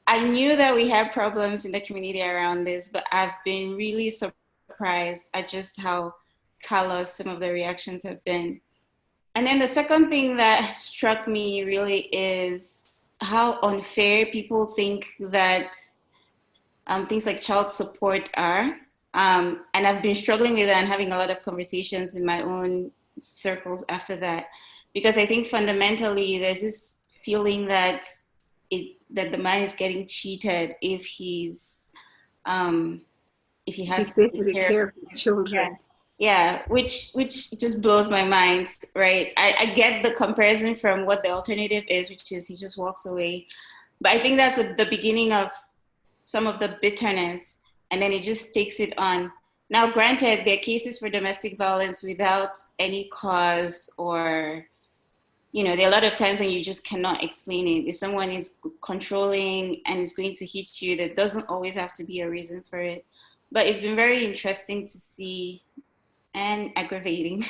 I knew that we had problems in the community around this, but I've been really surprised at just how callous some of the reactions have been. And then the second thing that struck me really is how unfair people think that things like child support are. And I've been struggling with that and having a lot of conversations in my own circles after that, because I think fundamentally there's this feeling that that the man is getting cheated um, if he He's has to take basically care of. care of his Yeah, children. yeah, which just blows my mind, right? I get the comparison from what the alternative is, which is he just walks away, but I think that's the beginning of some of the bitterness, and then it just takes it on. Now, granted, there are cases for domestic violence without any cause, or, there are a lot of times when you just cannot explain it. If someone is controlling and is going to hit you, there doesn't always have to be a reason for it. But it's been very interesting to see, and aggravating,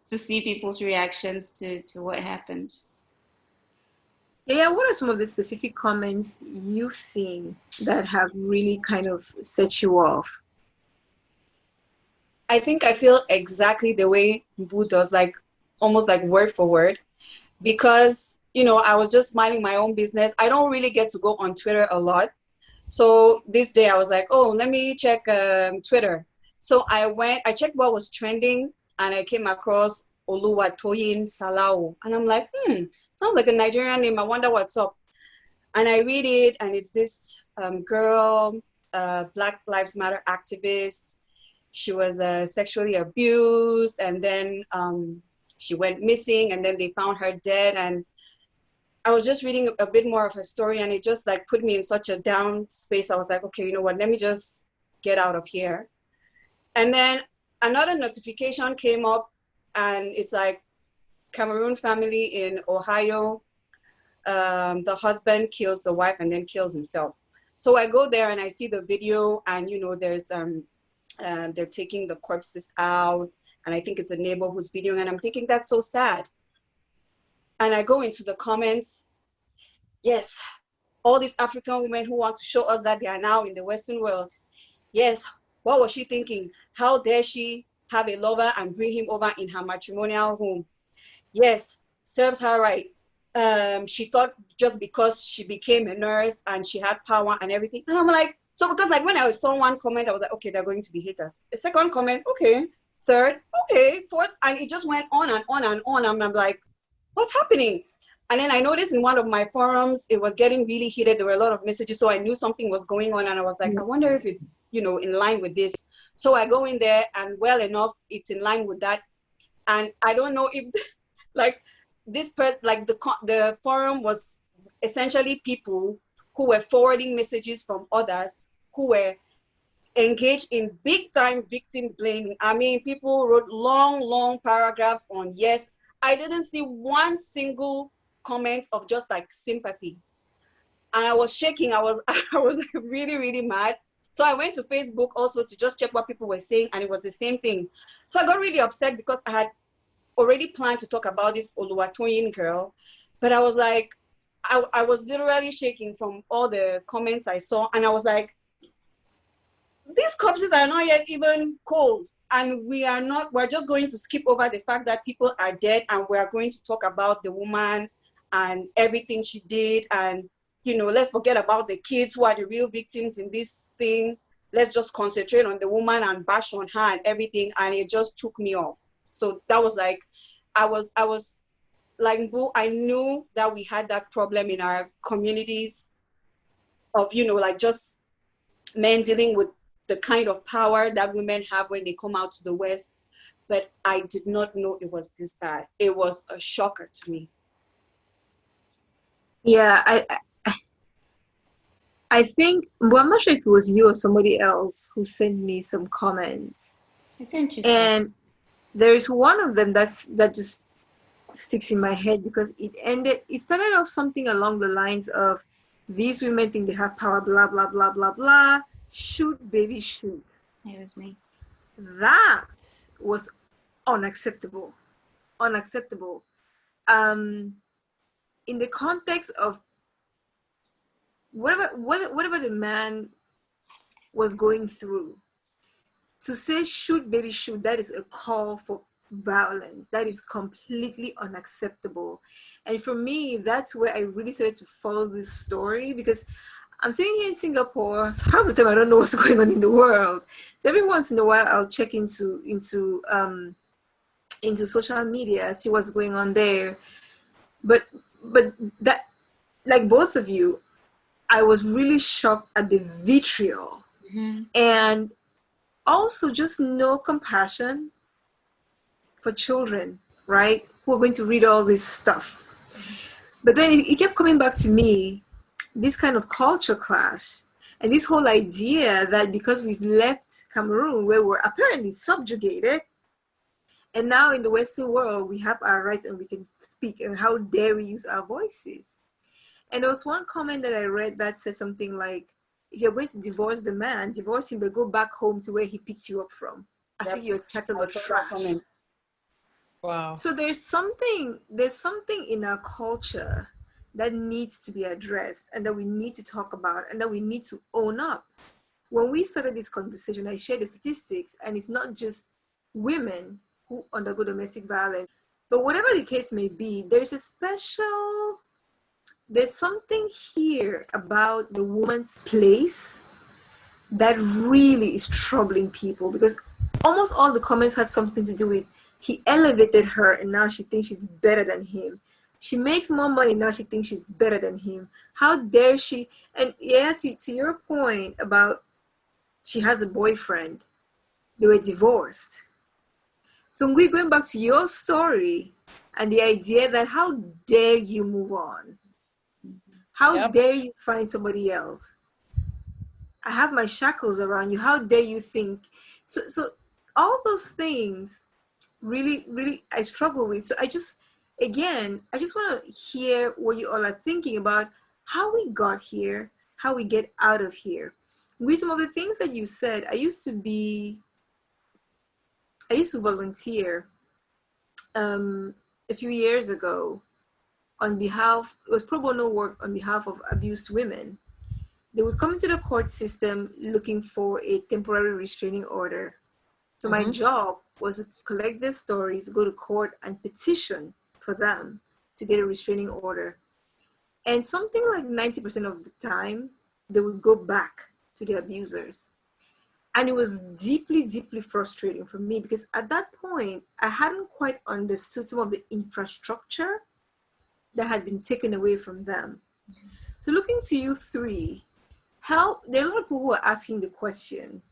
to see people's reactions to what happened. Yeah, what are some of the specific comments you've seen that have really kind of set you off? I think I feel exactly the way Boo does, like almost like word for word, because I was just minding my own business. I don't really get to go on Twitter a lot. So this day I was like, oh, let me check Twitter. So I checked what was trending, and I came across Oluwatoyin Salao. And I'm like, sounds like a Nigerian name. I wonder what's up. And I read it, and it's this girl, Black Lives Matter activist. She was sexually abused, and then she went missing, and then they found her dead. And I was just reading a bit more of her story, and it just like put me in such a down space. I was like, okay, you know what? Let me just get out of here. And then another notification came up, and it's like Cameroon family in Ohio. The husband kills the wife and then kills himself. So I go there and I see the video, and there's they're taking the corpses out, and I think it's a neighbor who's videoing, and I'm thinking that's so sad. And I go into the comments. Yes, all these African women who want to show us that they are now in the Western world. Yes, what was she thinking? How dare she have a lover and bring him over in her matrimonial home? Yes, serves her right. She thought just because she became a nurse and she had power and everything. And I'm like, so because like when I saw one comment, I was like, okay, they're going to be haters. A second comment, okay. Third, okay. Fourth, and it just went on and on and on. And I'm like, what's happening? And then I noticed in one of my forums, it was getting really heated. There were a lot of messages. So I knew something was going on. And I was like, I wonder if it's, in line with this. So I go in there, and well enough, it's in line with that. And I don't know if like the forum was essentially people who were forwarding messages from others who were engaged in big time victim blaming. I mean, people wrote long paragraphs on yes. I didn't see one single comment of just like sympathy. And I was shaking. I was like really mad. So I went to Facebook also to just check what people were saying, and it was the same thing. So I got really upset because I had already planned to talk about this Oluwatoyin girl, but I was like, I was literally shaking from all the comments I saw, and I was like, these corpses are not yet even cold, and we're just going to skip over the fact that people are dead, and we're going to talk about the woman and everything she did, and let's forget about the kids who are the real victims in this thing. Let's just concentrate on the woman and bash on her and everything. And it just took me off. So that was like, I was like, Boo, I knew that we had that problem in our communities of, like just men dealing with the kind of power that women have when they come out to the West. but I did not know it was this bad. It was a shocker to me. Yeah, I think, well, I'm not sure if it was you or somebody else who sent me some comments. It's interesting. And there's one of them that just sticks in my head because it started off something along the lines of, these women think they have power, blah, blah, blah, blah, blah. Shoot, baby, shoot. It was me. That was unacceptable. Unacceptable. In the context of whatever the man was going through, to say shoot baby shoot, that is a call for violence. That is completely unacceptable. And for me, that's where I really started to follow this story, because I'm sitting here in Singapore, so half the time I don't know what's going on in the world. So every once in a while I'll check into social media, see what's going on there. But that, like both of you, I was really shocked at the vitriol. Mm-hmm. And also just no compassion for children, right? Who are going to read all this stuff. But then it kept coming back to me, this kind of culture clash. And this whole idea that because we've left Cameroon, where we're apparently subjugated, and now in the Western world, we have our rights and we can speak, and how dare we use our voices? And there was one comment that I read that said something like, if you're going to divorce the man, divorce him, but go back home to where he picked you up from. I think you're chattel of trash. Wow. So there's something in our culture that needs to be addressed, and that we need to talk about, and that we need to own up. When we started this conversation, I shared the statistics, and it's not just women who undergo domestic violence, but whatever the case may be, there's something here about the woman's place that really is troubling people, because almost all the comments had something to do with, he elevated her and now she thinks she's better than him. She makes more money, now she thinks she's better than him. How dare she? And yeah, to your point about she has a boyfriend, they were divorced. So we're going back to your story and the idea that how dare you move on? How dare you find somebody else? I have my shackles around you. How dare you think? So all those things really, really I struggle with. So I just want to hear what you all are thinking about how we got here, how we get out of here. With some of the things that you said, I used to volunteer a few years ago it was pro bono work on behalf of abused women. They would come into the court system looking for a temporary restraining order. So my job was to collect their stories, go to court and petition for them to get a restraining order. And something like 90% of the time, they would go back to the abusers. And it was deeply, deeply frustrating for me, because at that point, I hadn't quite understood some of the infrastructure that had been taken away from them. So looking to you three, there are a lot of people who are asking the question,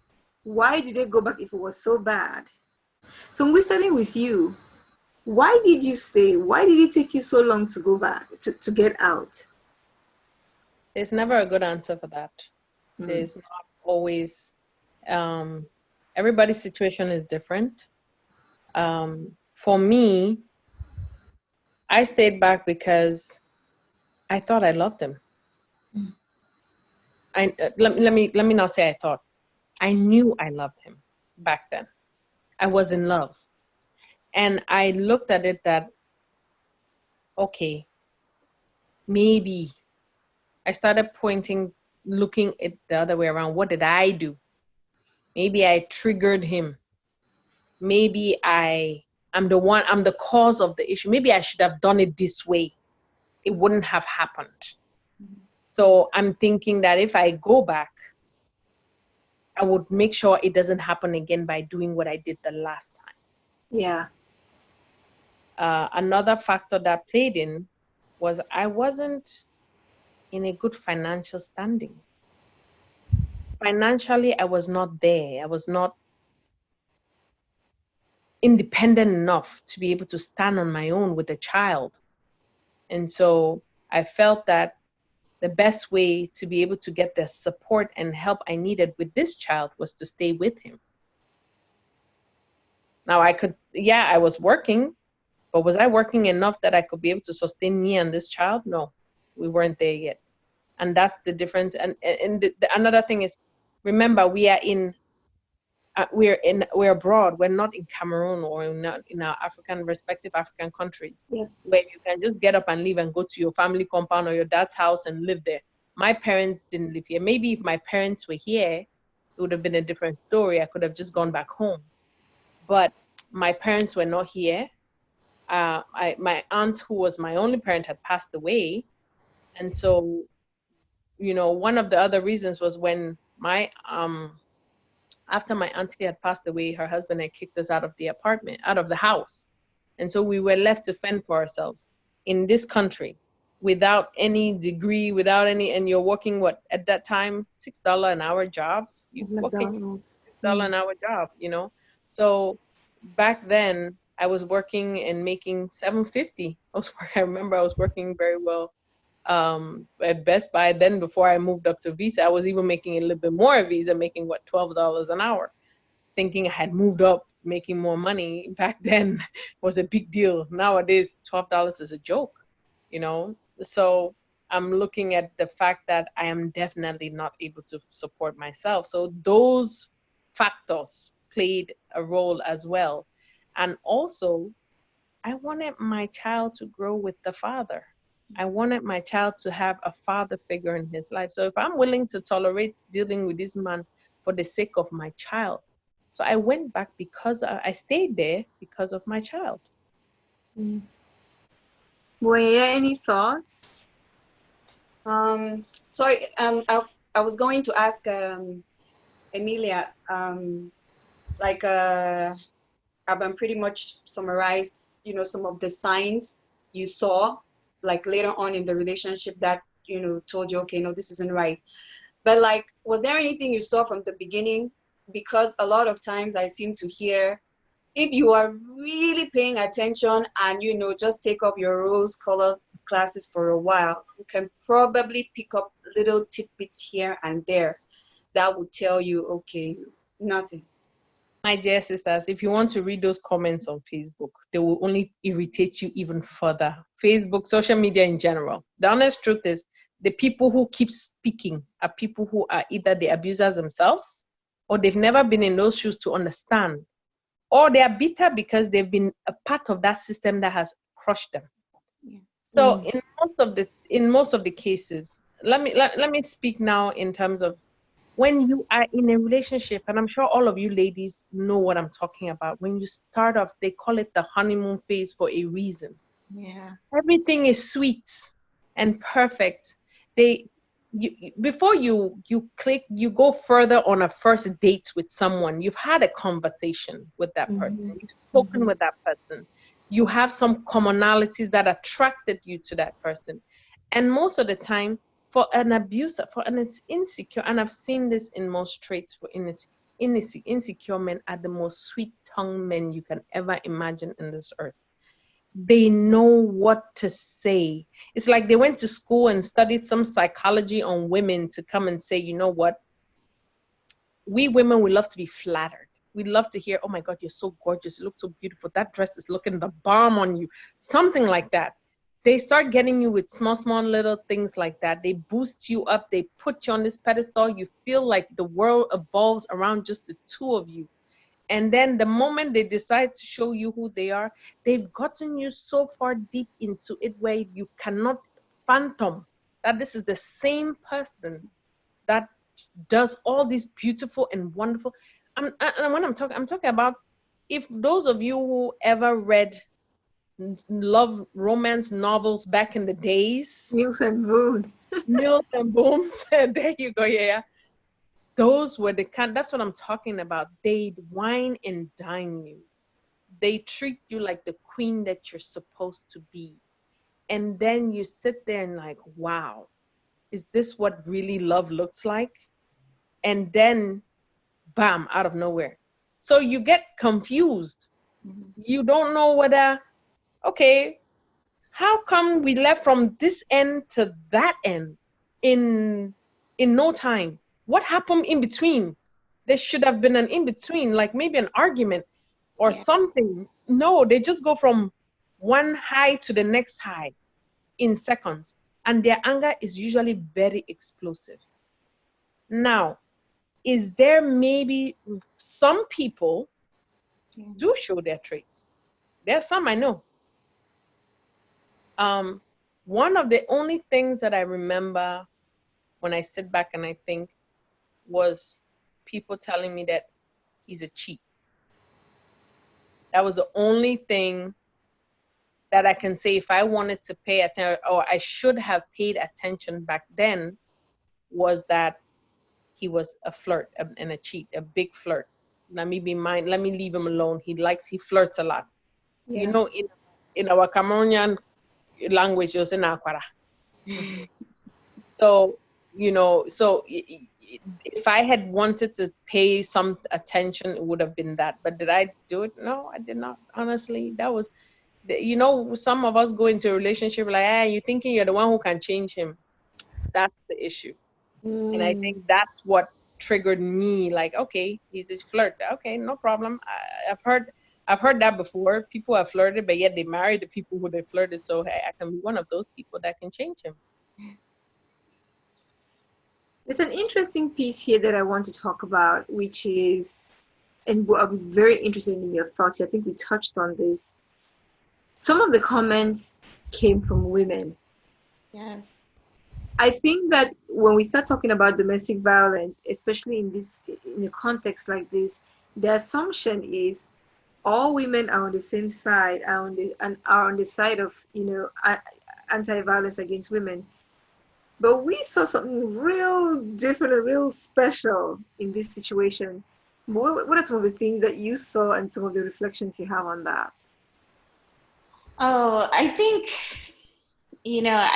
why did they go back if it was so bad? So we're starting with you. Why did you stay? Why did it take you so long to go back, to get out? There's never a good answer for that. There's not always, everybody's situation is different. For me, I stayed back because I thought I loved him. Let me not say I thought. I knew I loved him back then. I was in love. And I looked at it that, okay, maybe. I started looking at the other way around. What did I do? Maybe I triggered him. Maybe I'm the cause of the issue. Maybe I should have done it this way. It wouldn't have happened. So I'm thinking that if I go back, I would make sure it doesn't happen again by doing what I did the last time. Yeah. Another factor that played in was I wasn't in a good financial standing. Financially, I was not there. I was not independent enough to be able to stand on my own with a child. And so I felt that the best way to be able to get the support and help I needed with this child was to stay with him. Now I was working, but was I working enough that I could be able to sustain me and this child? No, we weren't there yet. And that's the difference. And another thing is, remember, we're abroad. We're not in Cameroon or not in our respective African countries, where you can just get up and leave and go to your family compound or your dad's house and live there. My parents didn't live here. Maybe if my parents were here, it would have been a different story. I could have just gone back home. But my parents were not here. My aunt, who was my only parent, had passed away. And so, one of the other reasons was when after my auntie had passed away, her husband had kicked us out of the house. And so we were left to fend for ourselves in this country without any degree, and you're working at that time, $6 an hour jobs. You working $6 an hour job, So back then I was working and making $7.50. I remember I was working very well at Best Buy. Then before I moved up to Visa, I was even making a little bit more at Visa, making $12 an hour, thinking I had moved up, making more money. Back then was a big deal. Nowadays, $12 is a joke, So I'm looking at the fact that I am definitely not able to support myself. So those factors played a role as well. And also, I wanted my child to grow with the father. I wanted my child to have a father figure in his life. So if I'm willing to tolerate dealing with this man for the sake of my child, so I went back because I stayed there because of my child. Boya, any thoughts? Sorry, I was going to ask Emilia, I've pretty much summarized, some of the signs you saw, like later on in the relationship that, told you, okay, no, this isn't right. But was there anything you saw from the beginning? Because a lot of times I seem to hear, if you are really paying attention and, just take up your rose-colored classes for a while, you can probably pick up little tidbits here and there that would tell you, okay, nothing. My dear sisters, if you want to read those comments on Facebook, they will only irritate you even further. Facebook, social media in general. The honest truth is, the people who keep speaking are people who are either the abusers themselves, or they've never been in those shoes to understand, or they are bitter because they've been a part of that system that has crushed them. Yeah. So in most of the cases, let me speak now in terms of when you are in a relationship, and I'm sure all of you ladies know what I'm talking about. When you start off, they call it the honeymoon phase for a reason. Yeah. Everything is sweet and perfect. Before you click, you go further on a first date with someone. You've had a conversation with that person. You've spoken with that person. You have some commonalities that attracted you to that person. And most of the time, for an abuser, for an insecure, and I've seen this in most traits for insecure men, are the most sweet-tongued men you can ever imagine in this earth. They know what to say. It's like they went to school and studied some psychology on women to come and say, you know what? We women, we love to be flattered. We love to hear, oh my God, you're so gorgeous. You look so beautiful. That dress is looking the bomb on you. Something like that. They start getting you with small little things like that. They boost you up. They put you on this pedestal. You feel like the world evolves around just the two of you. And then the moment they decide to show you who they are, they've gotten you so far deep into it where you cannot fathom that this is the same person that does all these beautiful and wonderful. And when I'm talking about, if those of you who ever read love romance novels back in the days, Mills and Boone. Mills and Booms, there you go, yeah. Those were the kind, that's what I'm talking about. They'd wine and dine you. They treat you like the queen that you're supposed to be. And then you sit there and like, wow, is this what really love looks like? And then, bam, out of nowhere. So you get confused You don't know whether, okay, how come we left from this end to that end in no time? What happened in between? There should have been an in between, like maybe an argument or something. No, they just go from one high to the next high in seconds, and their anger is usually very explosive. Now, is there maybe some people do show their traits? There are some I know. One of the only things that I remember when I sit back and I think was people telling me that he's a cheat. That was the only thing that I can say if I wanted to pay attention, or I should have paid attention back then, was that he was a flirt and a cheat, a big flirt. Let me leave him alone. He flirts a lot. Yeah. You know, in our Cameroonian language, you're saying akwara. So, you know, so if I had wanted to pay some attention, it would have been that. But did I do it? No, I did not. Honestly, that was, you know, some of us go into a relationship like, you're thinking you're the one who can change him. That's the issue. And I think that's what triggered me. Like, okay, he's a flirt. Okay, no problem. I've heard that before. People have flirted, but yet they married the people who they flirted. So hey, I can be one of those people that can change him. There's an interesting piece here that I want to talk about, which is, and I'm very interested in your thoughts. I think we touched on this. Some of the comments came from women. Yes. I think that when we start talking about domestic violence, especially in a context like this, the assumption is all women are on the same side, are on the side of, you know, anti-violence against women. But we saw something real different and real special in this situation. What are some of the things that you saw and some of the reflections you have on that? Oh, I think, you know,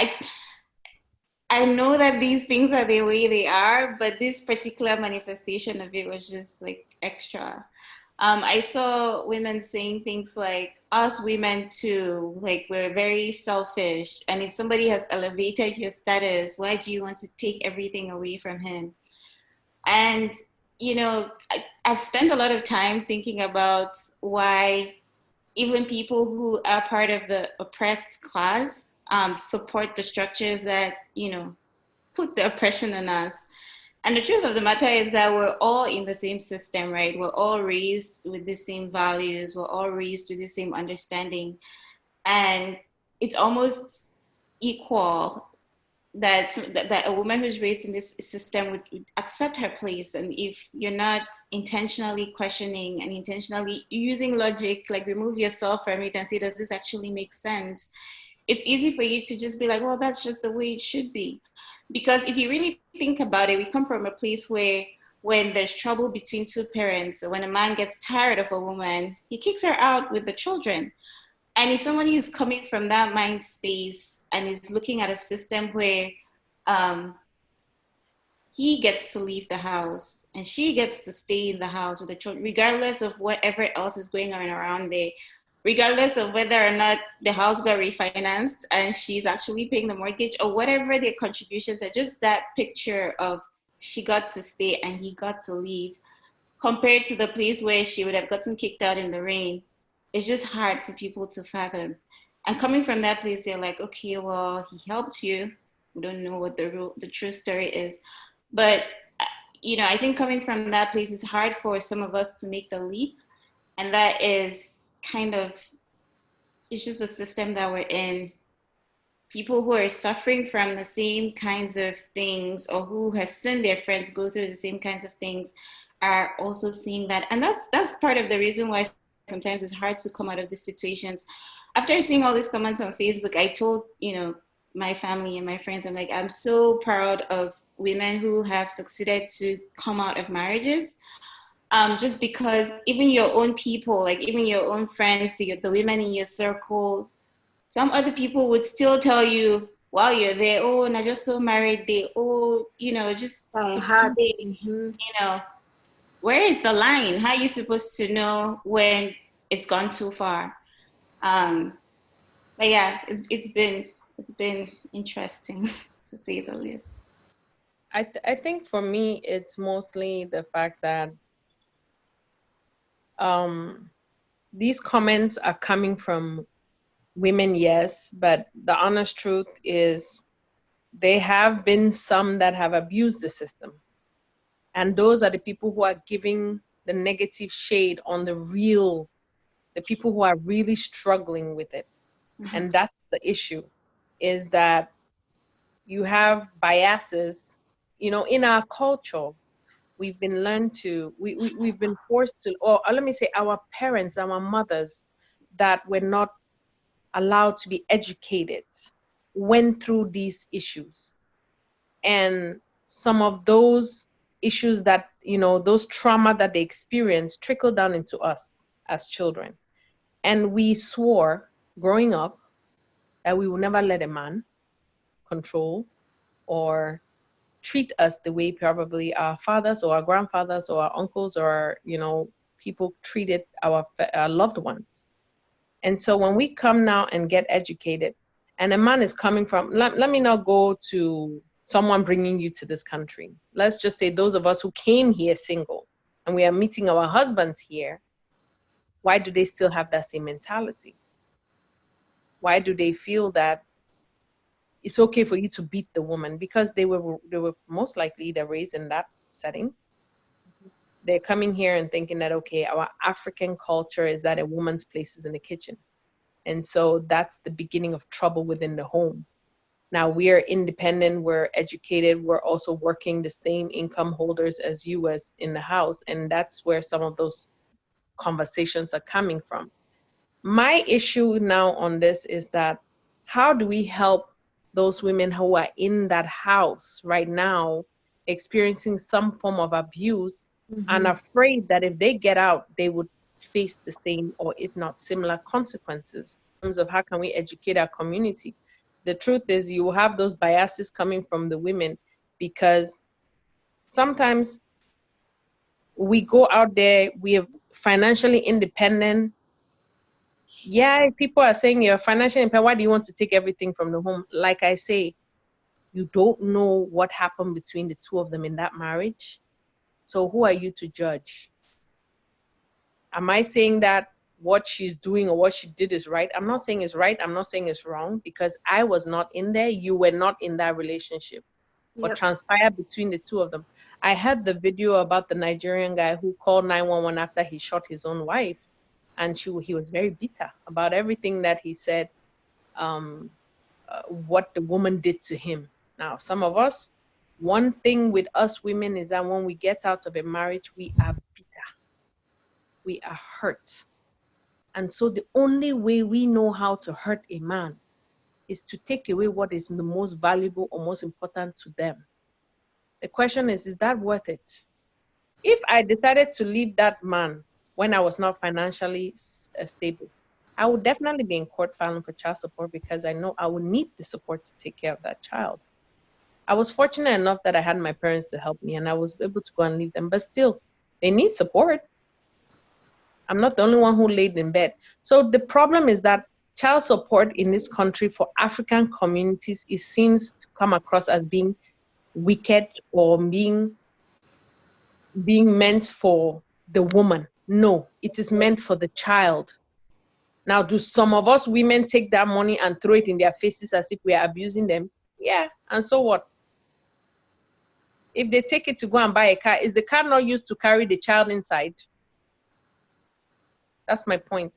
I know that these things are the way they are, but this particular manifestation of it was just like extra. I saw women saying things like, us women too, like we're very selfish. And if somebody has elevated your status, why do you want to take everything away from him? And, you know, I've spent a lot of time thinking about why even people who are part of the oppressed class support the structures that, you know, put the oppression on us. And the truth of the matter is that we're all in the same system, right? We're all raised with the same values. We're all raised with the same understanding. And it's almost equal that a woman who's raised in this system would accept her place. And if you're not intentionally questioning and intentionally using logic, like remove yourself from it and say, does this actually make sense? It's easy for you to just be like, well, that's just the way it should be. Because if you really think about it, we come from a place where when there's trouble between two parents, or when a man gets tired of a woman, he kicks her out with the children. And if somebody is coming from that mind space and is looking at a system where he gets to leave the house and she gets to stay in the house with the children, regardless of whatever else is going on around there, regardless of whether or not the house got refinanced and she's actually paying the mortgage or whatever their contributions are, just that picture of she got to stay and he got to leave, compared to the place where she would have gotten kicked out in the rain, it's just hard for people to fathom. And coming from that place, they're like, okay, well, he helped you. We don't know what the true story is. But, you know, I think coming from that place, it's hard for some of us to make the leap. And that is kind of, it's just the system that we're in. People who are suffering from the same kinds of things, or who have seen their friends go through the same kinds of things, are also seeing that. And that's part of the reason why sometimes it's hard to come out of these situations. After seeing all these comments on Facebook, I told, you know, my family and my friends, I'm like, I'm so proud of women who have succeeded to come out of marriages. Just because even your own people, like even your own friends, the women in your circle, some other people would still tell you while you're there, oh, and I just so married, they, oh, you know, just, you know, where is the line? How are you supposed to know when it's gone too far. But yeah, it's been interesting to say the least. I think for me, it's mostly the fact that these comments are coming from women, yes, but the honest truth is there have been some that have abused the system. And those are the people who are giving the negative shade on the people who are really struggling with it. Mm-hmm. And that's the issue, is that you have biases, in our culture. We've been forced to, or let me say, our parents, our mothers that were not allowed to be educated went through these issues. And some of those issues that, those trauma that they experienced trickled down into us as children. And we swore growing up that we will never let a man control or treat us the way probably our fathers or our grandfathers or our uncles or, people treated our loved ones. And so when we come now and get educated, and a man is coming from, let me not go to someone bringing you to this country. Let's just say those of us who came here single and we are meeting our husbands here, why do they still have that same mentality? Why do they feel that it's okay for you to beat the woman? Because they were most likely either raised in that setting. They're coming here and thinking that, okay, our African culture is that a woman's place is in the kitchen. And so that's the beginning of trouble within the home. Now we are independent, we're educated, we're also working the same income holders as you as in the house. And that's where some of those conversations are coming from. My issue now on this is that how do we help those women who are in that house right now experiencing some form of abuse and afraid that if they get out, they would face the same or if not similar consequences in terms of how can we educate our community? The truth is you will have those biases coming from the women because sometimes we go out there, we are financially independent. Yeah, people are saying you're financially independent. Why do you want to take everything from the home? Like I say, you don't know what happened between the two of them in that marriage. So who are you to judge? Am I saying that what she's doing or what she did is right? I'm not saying it's right. I'm not saying it's wrong because I was not in there. You were not in that relationship. What transpired between the two of them. I heard the video about the Nigerian guy who called 911 after he shot his own wife. And he was very bitter about everything that he said, what the woman did to him. Now, some of us, one thing with us women is that when we get out of a marriage, we are bitter. We are hurt. And so the only way we know how to hurt a man is to take away what is the most valuable or most important to them. The question is that worth it? If I decided to leave that man when I was not financially stable, I would definitely be in court filing for child support because I know I would need the support to take care of that child. I was fortunate enough that I had my parents to help me and I was able to go and leave them, but still, they need support. I'm not the only one who laid in bed. So the problem is that child support in this country for African communities, it seems to come across as being wicked or being meant for the woman. No, it is meant for the child. Now, do some of us women take that money and throw it in their faces as if we are abusing them? Yeah, and so what? If they take it to go and buy a car, is the car not used to carry the child inside? That's my point.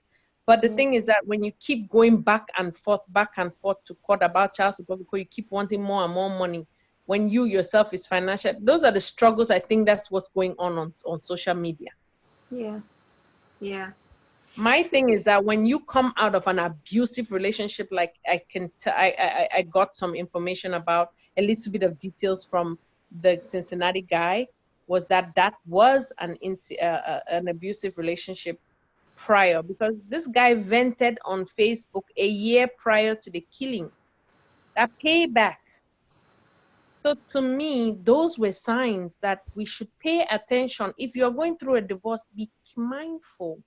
But the thing is that when you keep going back and forth to court about child support because you keep wanting more and more money, when you yourself is financial, those are the struggles. I think that's what's going on social media. Yeah. My thing is that when you come out of an abusive relationship, like I got some information about a little bit of details from the Cincinnati guy, was that was an abusive relationship prior, because this guy vented on Facebook a year prior to the killing. That payback. So to me, those were signs that we should pay attention. If you're going through a divorce, be mindful.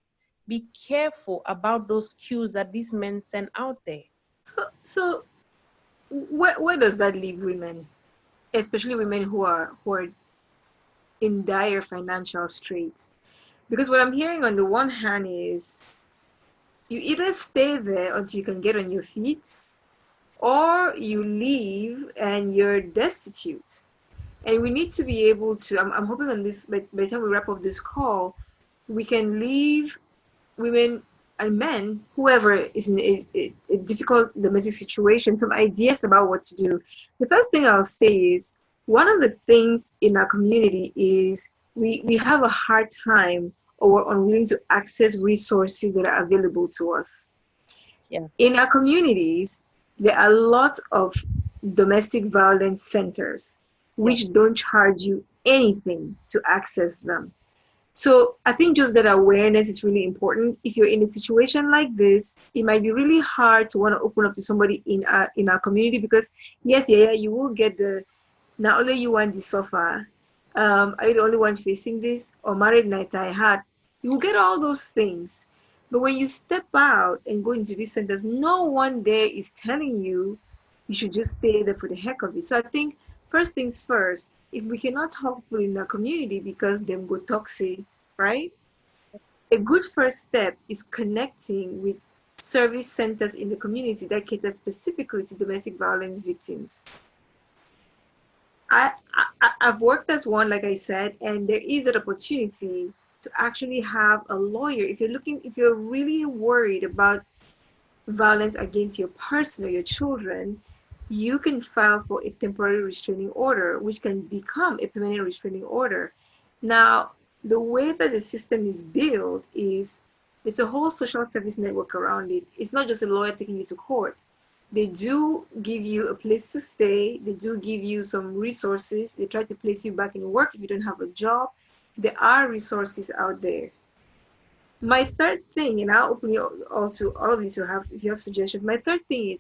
be careful about those cues that these men send out there. So where does that leave women, especially women who are in dire financial straits? Because what I'm hearing on the one hand is you either stay there until you can get on your feet, or you leave and you're destitute. And we need to be able to, I'm hoping on this, by the time we wrap up this call, we can leave women and men, whoever is in a difficult domestic situation, some ideas about what to do. The first thing I'll say is, one of the things in our community is we have a hard time, or we're unwilling to access resources that are available to us. Yeah. In our communities, there are a lot of domestic violence centers which don't charge you anything to access them. So I think just that awareness is really important. If you're in a situation like this, it might be really hard to want to open up to somebody in our community, because yes, you will get the, not only you want to suffer, are you the only one facing this, or married night I had, you will get all those things. But when you step out and go into these centers, no one there is telling you you should just stay there for the heck of it. So I think first things first, if we cannot talk people in our community because them go toxic, right? A good first step is connecting with service centers in the community that cater specifically to domestic violence victims. I've worked as one, like I said, and there is an opportunity to actually have a lawyer. If you're really worried about violence against your person or your children, you can file for a temporary restraining order, which can become a permanent restraining order. Now, the way that the system is built is there's a whole social service network around it. It's not just a lawyer taking you to court. They do give you a place to stay. They do give you some resources. They try to place you back in work if you don't have a job. There are resources out there. My third thing, and I'll open you all to all of you to have, if you have suggestions. My third thing is,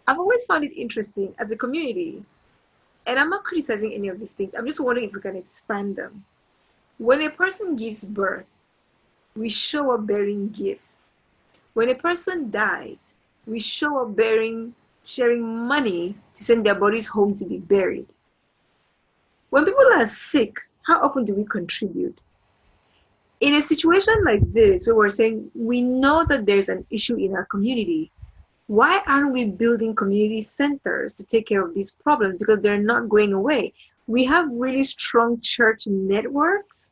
I've always found it interesting as a community, and I'm not criticizing any of these things. I'm just wondering if we can expand them. When a person gives birth, we show up bearing gifts. When a person dies, we show up sharing money to send their bodies home to be buried. When people are sick, how often do we contribute? In a situation like this, where we're saying we know that there's an issue in our community, why aren't we building community centers to take care of these problems? Because they're not going away. We have really strong church networks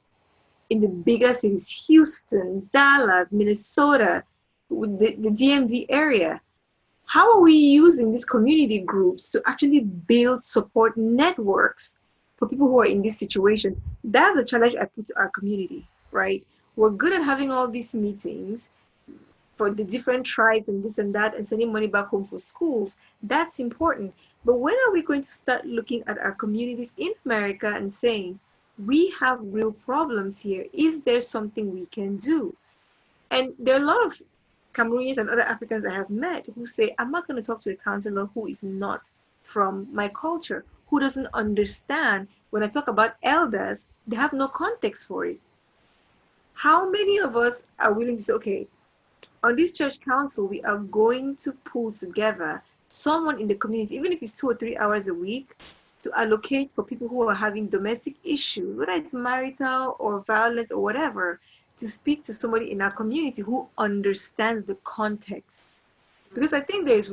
in the bigger cities, Houston, Dallas, Minnesota, the DMV area. How are we using these community groups to actually build support networks for people who are in this situation? That's a challenge I put to our community, right? We're good at having all these meetings for the different tribes and this and that, and sending money back home for schools. That's important. But when are we going to start looking at our communities in America and saying, we have real problems here. Is there something we can do? And there are a lot of Cameroonians and other Africans I have met who say, I'm not going to talk to a counselor who is not from my culture, who doesn't understand. When I talk about elders, they have no context for it. How many of us are willing to say, okay, on this church council, we are going to pull together someone in the community, even if it's 2 or 3 hours a week, to allocate for people who are having domestic issues, whether it's marital or violent or whatever, to speak to somebody in our community who understands the context. Because I think there's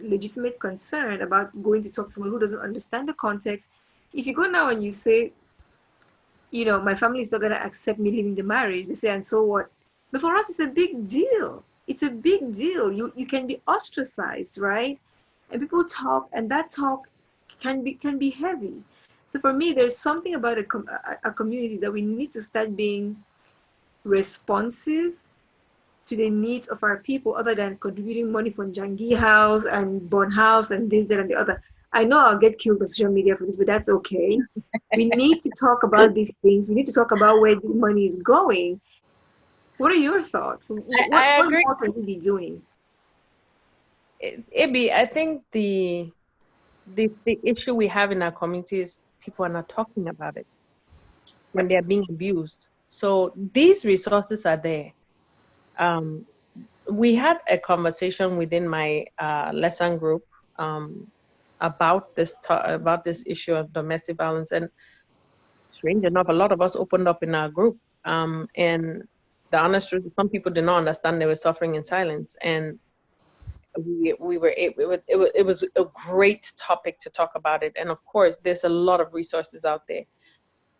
legitimate concern about going to talk to someone who doesn't understand the context. If you go now and you say, you know, my family is not going to accept me leaving the marriage, they say, and so what? But for us, it's a big deal. It's a big deal. You can be ostracized, right? And people talk, and that talk can be heavy. So for me, there's something about a community that we need to start being responsive to the needs of our people, other than contributing money from Jangi House and Bon House and this, that, and the other. I know I'll get killed on social media for this, but that's okay. We need to talk about these things. We need to talk about where this money is going. What are your thoughts? I agree. What more can we be doing? Ibi, I think the issue we have in our community is people are not talking about it when they are being abused. So these resources are there. we had a conversation within my lesson group about this issue of domestic violence, and strange enough, a lot of us opened up in our group. And the honest truth is, some people did not understand they were suffering in silence, and it was a great topic to talk about it. And of course, there's a lot of resources out there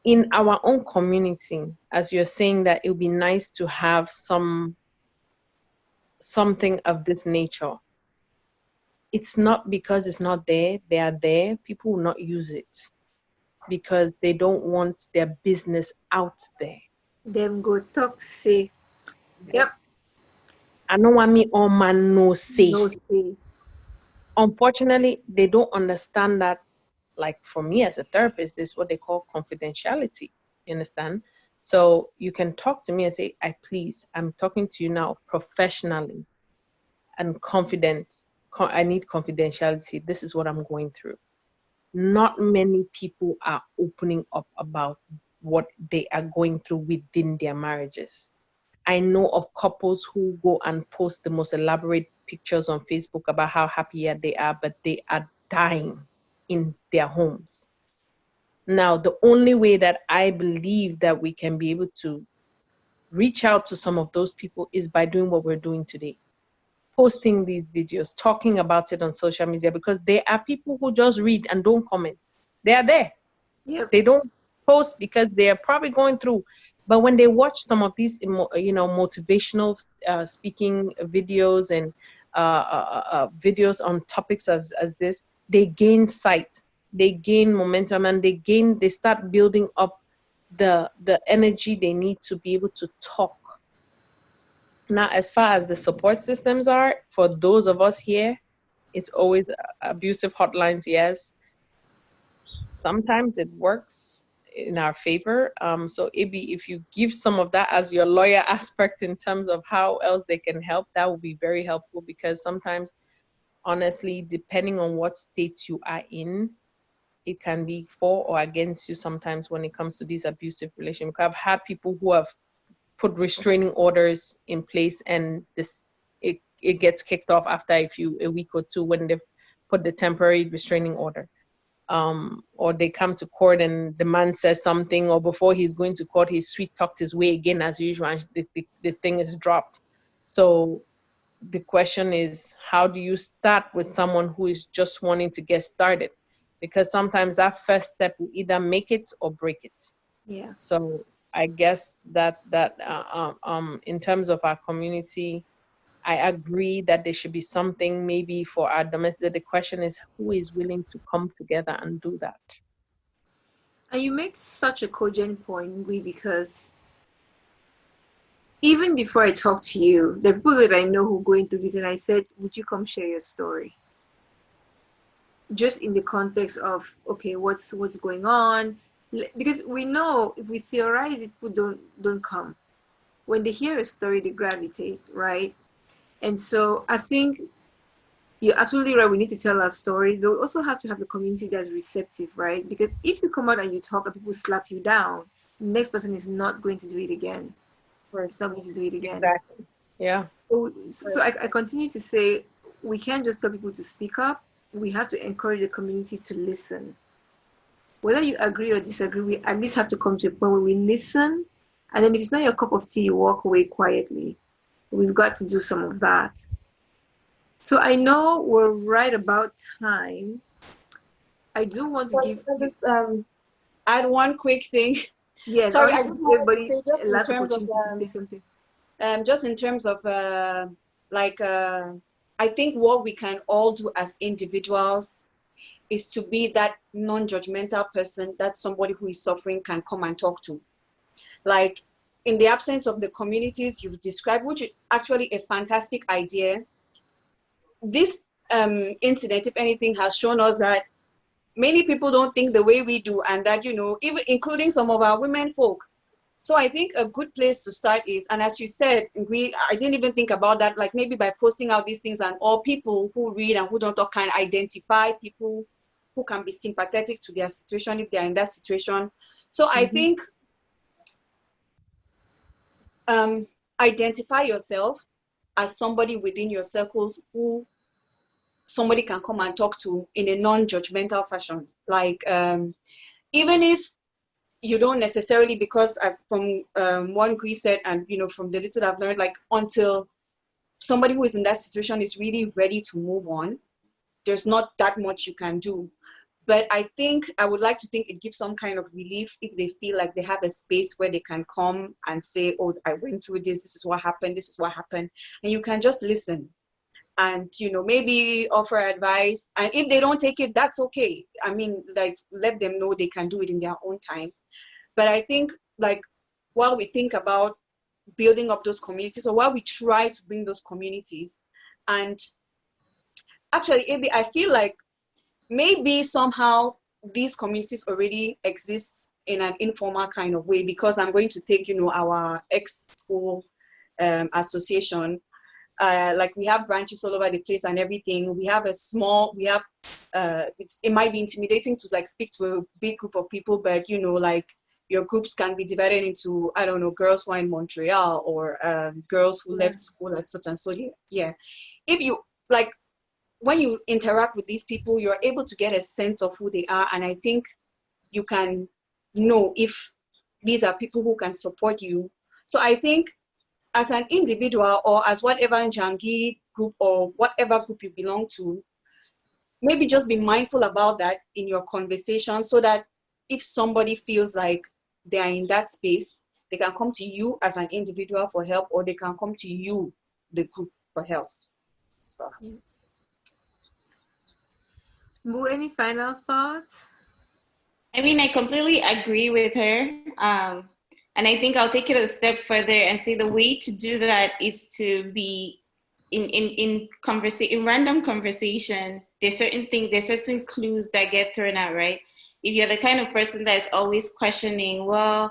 in our own community. As you're saying, that it would be nice to have something of this nature. It's not because it's not there. They are there. People will not use it because they don't want their business out there. Them go talk say. Yep. I know what me or man no say. No say. Unfortunately, they don't understand that. Like for me as a therapist, this is what they call confidentiality. You understand? So you can talk to me and say, I'm talking to you now professionally and confident. I need confidentiality. This is what I'm going through. Not many people are opening up about what they are going through within their marriages. I know of couples who go and post the most elaborate pictures on Facebook about how happy they are, but they are dying in their homes. Now, the only way that I believe that we can be able to reach out to some of those people is by doing what we're doing today. Posting these videos, talking about it on social media, because there are people who just read and don't comment. They are there. Yep. They don't post because they are probably going through. But when they watch some of these, motivational speaking videos and videos on topics as this, they gain sight, they gain momentum, and they start building up the energy they need to be able to talk. Now, as far as the support systems are, for those of us here, it's always abusive hotlines, yes. Sometimes it works in our favor. So Ibi, if you give some of that as your lawyer aspect in terms of how else they can help, that would be very helpful, because sometimes, honestly, depending on what state you are in, it can be for or against you sometimes when it comes to these abusive relationships. I've had people who have put restraining orders in place, and it gets kicked off after a week or two when they've put the temporary restraining order. Or they come to court and the man says something, or before he's going to court, he's sweet talked his way again as usual, and the thing is dropped. So the question is, how do you start with someone who is just wanting to get started? Because sometimes that first step will either make it or break it. Yeah. So I guess that in terms of our community, I agree that there should be something maybe for our domestic. The question is, who is willing to come together and do that? And you make such a cogent point, Ngui, because even before I talked to you, the people that I know who go into this, and I said, would you come share your story? Just in the context of, okay, what's going on? Because we know if we theorize it, people don't come. When they hear a story, they gravitate, right? And so I think you're absolutely right. We need to tell our stories, but we also have to have a community that's receptive, right? Because if you come out and you talk and people slap you down, the next person is not going to do it again. Or it's not going to do it again. Exactly. Yeah. So I continue to say, we can't just tell people to speak up. We have to encourage the community to listen. Whether you agree or disagree, we at least have to come to a point where we listen. And then if it's not your cup of tea, you walk away quietly. We've got to do some of that. So I know we're right about time. I do want to give add one quick thing. Yes, sorry, I just want everybody a last opportunity to say something. Just in terms of I think what we can all do as individuals is to be that non-judgmental person that somebody who is suffering can come and talk to. Like, in the absence of the communities you've described, which is actually a fantastic idea, this incident, if anything, has shown us that many people don't think the way we do, and that, even including some of our women folk. So I think a good place to start is, and as you said, I didn't even think about that, like maybe by posting out these things, and all people who read and who don't talk can identify people who can be sympathetic to their situation if they're in that situation. So I think identify yourself as somebody within your circles who somebody can come and talk to in a non-judgmental fashion. Like, even if you don't necessarily, because as from what Grace said, and from the little I've learned, like until somebody who is in that situation is really ready to move on, there's not that much you can do. But I would like to think it gives some kind of relief if they feel like they have a space where they can come and say, oh, I went through this, this is what happened, and you can just listen and maybe offer advice. And if they don't take it, that's okay. I mean, like, let them know they can do it in their own time. But I think, like, while we think about building up those communities, or while we try to bring those communities, and actually, Abby, I feel like maybe somehow these communities already exist in an informal kind of way, because I'm going to take, our ex-school association. Like, we have branches all over the place and everything. We have it might be intimidating to like speak to a big group of people, but like your groups can be divided into, I don't know, girls who are in Montreal, or girls who left school at such and so. Yeah. If you like, when you interact with these people, you're able to get a sense of who they are. And I think you can know if these are people who can support you. So I think as an individual, or as whatever Njangi group or whatever group you belong to, maybe just be mindful about that in your conversation, so that if somebody feels like they are in that space, they can come to you as an individual for help, or they can come to you, the group, for help. So. Boo, any final thoughts? I mean, I completely agree with her. And I think I'll take it a step further and say the way to do that is to be in random conversation. There's certain clues that get thrown out, right? If you're the kind of person that's always questioning, well,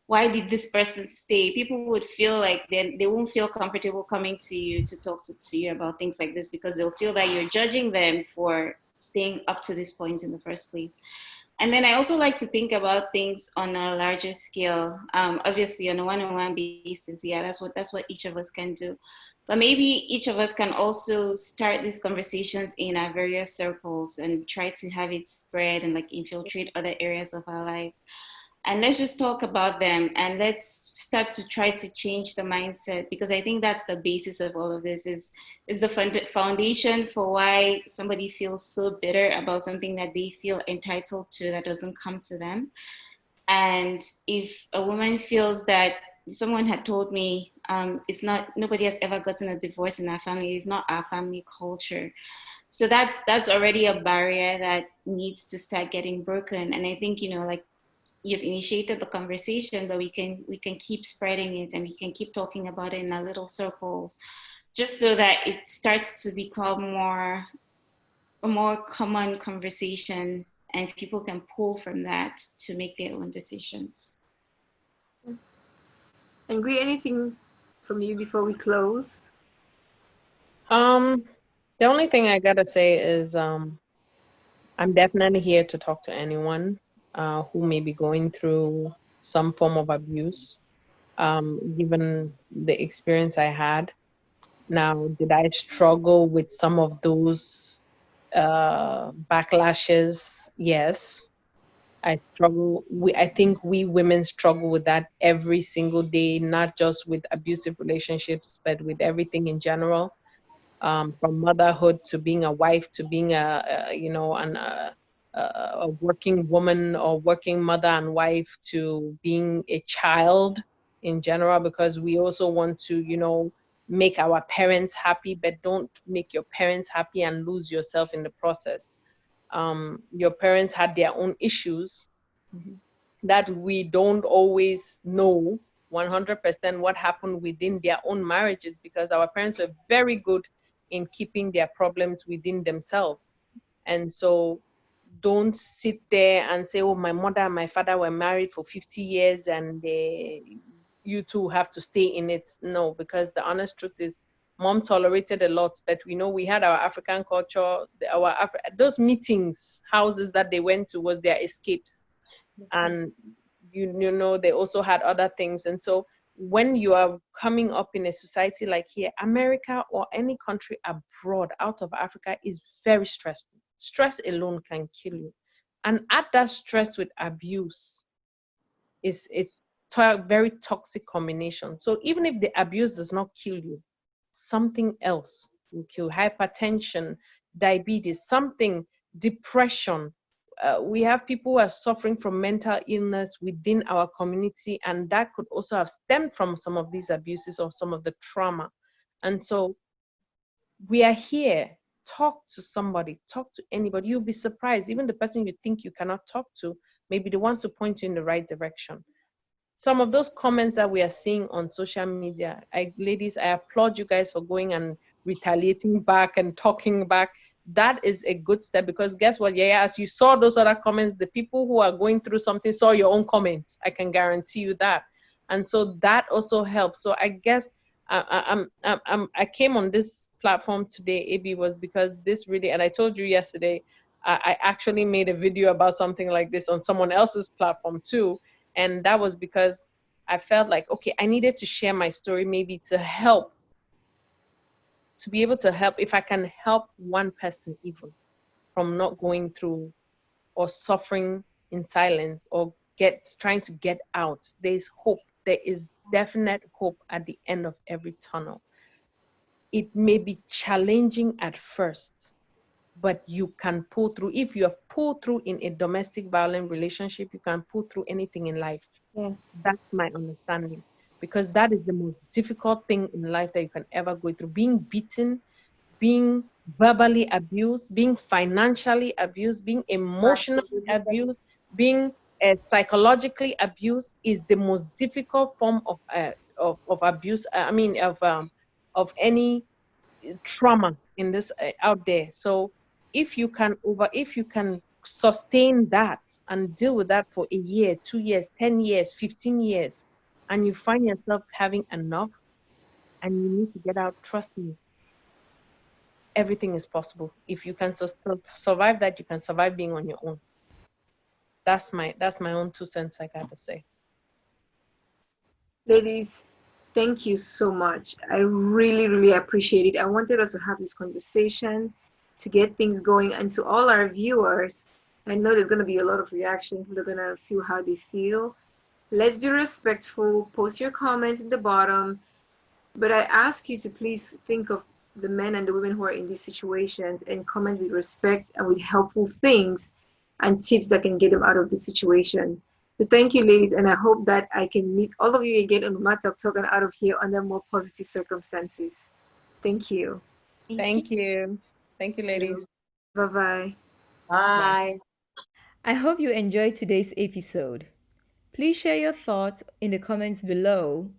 why did this person stay? People would feel like they won't feel comfortable coming to you to talk to you about things like this, because they'll feel that you're judging them for staying up to this point in the first place. And then I also like to think about things on a larger scale. Obviously, on a one-on-one basis, yeah, that's what each of us can do. But maybe each of us can also start these conversations in our various circles and try to have it spread and like infiltrate other areas of our lives. And let's just talk about them, and let's start to try to change the mindset, because I think that's the basis of all of this, is the foundation for why somebody feels so bitter about something that they feel entitled to that doesn't come to them. And if a woman feels that, someone had told me, nobody has ever gotten a divorce in our family, it's not our family culture. So that's already a barrier that needs to start getting broken. And I think, like, you've initiated the conversation, but we can keep spreading it, and we can keep talking about it in our little circles, just so that it starts to become a more common conversation, and people can pull from that to make their own decisions. Angry, anything from you before we close? The only thing I gotta say is I'm definitely here to talk to anyone who may be going through some form of abuse, given the experience I had. Now, did I struggle with some of those backlashes? Yes. I think we women struggle with that every single day, not just with abusive relationships, but with everything in general, from motherhood to being a wife to being a working woman or working mother and wife to being a child in general, because we also want to, make our parents happy, but don't make your parents happy and lose yourself in the process. Your parents had their own issues that we don't always know 100% what happened within their own marriages, because our parents were very good in keeping their problems within themselves. And so don't sit there and say, oh, my mother and my father were married for 50 years and you two have to stay in it. No, because the honest truth is, mom tolerated a lot, but we had our African culture, those meetings, houses that they went to was their escapes. And they also had other things. And so when you are coming up in a society like here, America or any country abroad, out of Africa, is very stressful. Stress alone can kill you. And add that stress with abuse is a very toxic combination. So even if the abuse does not kill you, something else will kill. Hypertension, diabetes, something, depression. We have people who are suffering from mental illness within our community, and that could also have stemmed from some of these abuses or some of the trauma. And so we are here. Talk to somebody, talk to anybody. You'll be surprised. Even the person you think you cannot talk to, maybe they want to point you in the right direction. Some of those comments that we are seeing on social media, ladies, I applaud you guys for going and retaliating back and talking back. That is a good step, because guess what? Yeah, as you saw those other comments, the people who are going through something saw your own comments. I can guarantee you that. And so that also helps. So I guess I came on this platform today, AB, was because this really, and I told you yesterday, I actually made a video about something like this on someone else's platform too. And that was because I felt like, okay, I needed to share my story, maybe to help, to be able to help. If I can help one person even from not going through or suffering in silence or trying to get out, there's hope. There is definite hope at the end of every tunnel. It may be challenging at first, but you can pull through. If you have pulled through in a domestic violent relationship, you can pull through anything in life. Yes. That's my understanding, because that is the most difficult thing in life that you can ever go through. Being beaten, being verbally abused, being financially abused, being emotionally abused, being psychologically abused is the most difficult form of abuse. Of any trauma in this out there. So if you can sustain that and deal with that for a year, 2 years, 10 years, 15 years, and you find yourself having enough and you need to get out, trust me, everything is possible. If you can survive that, you can survive being on your own. That's my own 2 cents I gotta say. Ladies, thank you so much. I really, really appreciate it. I wanted us to have this conversation to get things going. And to all our viewers, I know there's going to be a lot of reaction. They're going to feel how they feel. Let's be respectful. Post your comment in the bottom. But I ask you to please think of the men and the women who are in these situations and comment with respect and with helpful things and tips that can get them out of the situation. So thank you, ladies, and I hope that I can meet all of you again on MamaTokTok and out of here under more positive circumstances. Thank you. Thank you. Thank you, ladies. Bye-bye. Bye. I hope you enjoyed today's episode. Please share your thoughts in the comments below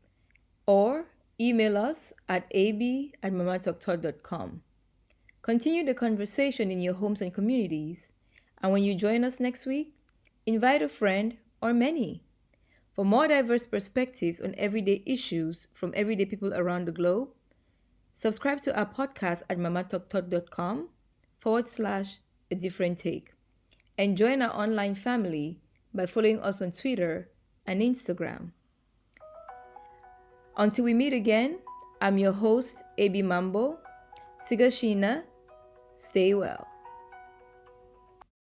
or email us at ab@mamatoktok.com. Continue the conversation in your homes and communities, and when you join us next week, invite a friend or many. For more diverse perspectives on everyday issues from everyday people around the globe, subscribe to our podcast at mamatoktok.com/a different take. And join our online family by following us on Twitter and Instagram. Until we meet again, I'm your host, AB Mambo. Sigashina, stay well.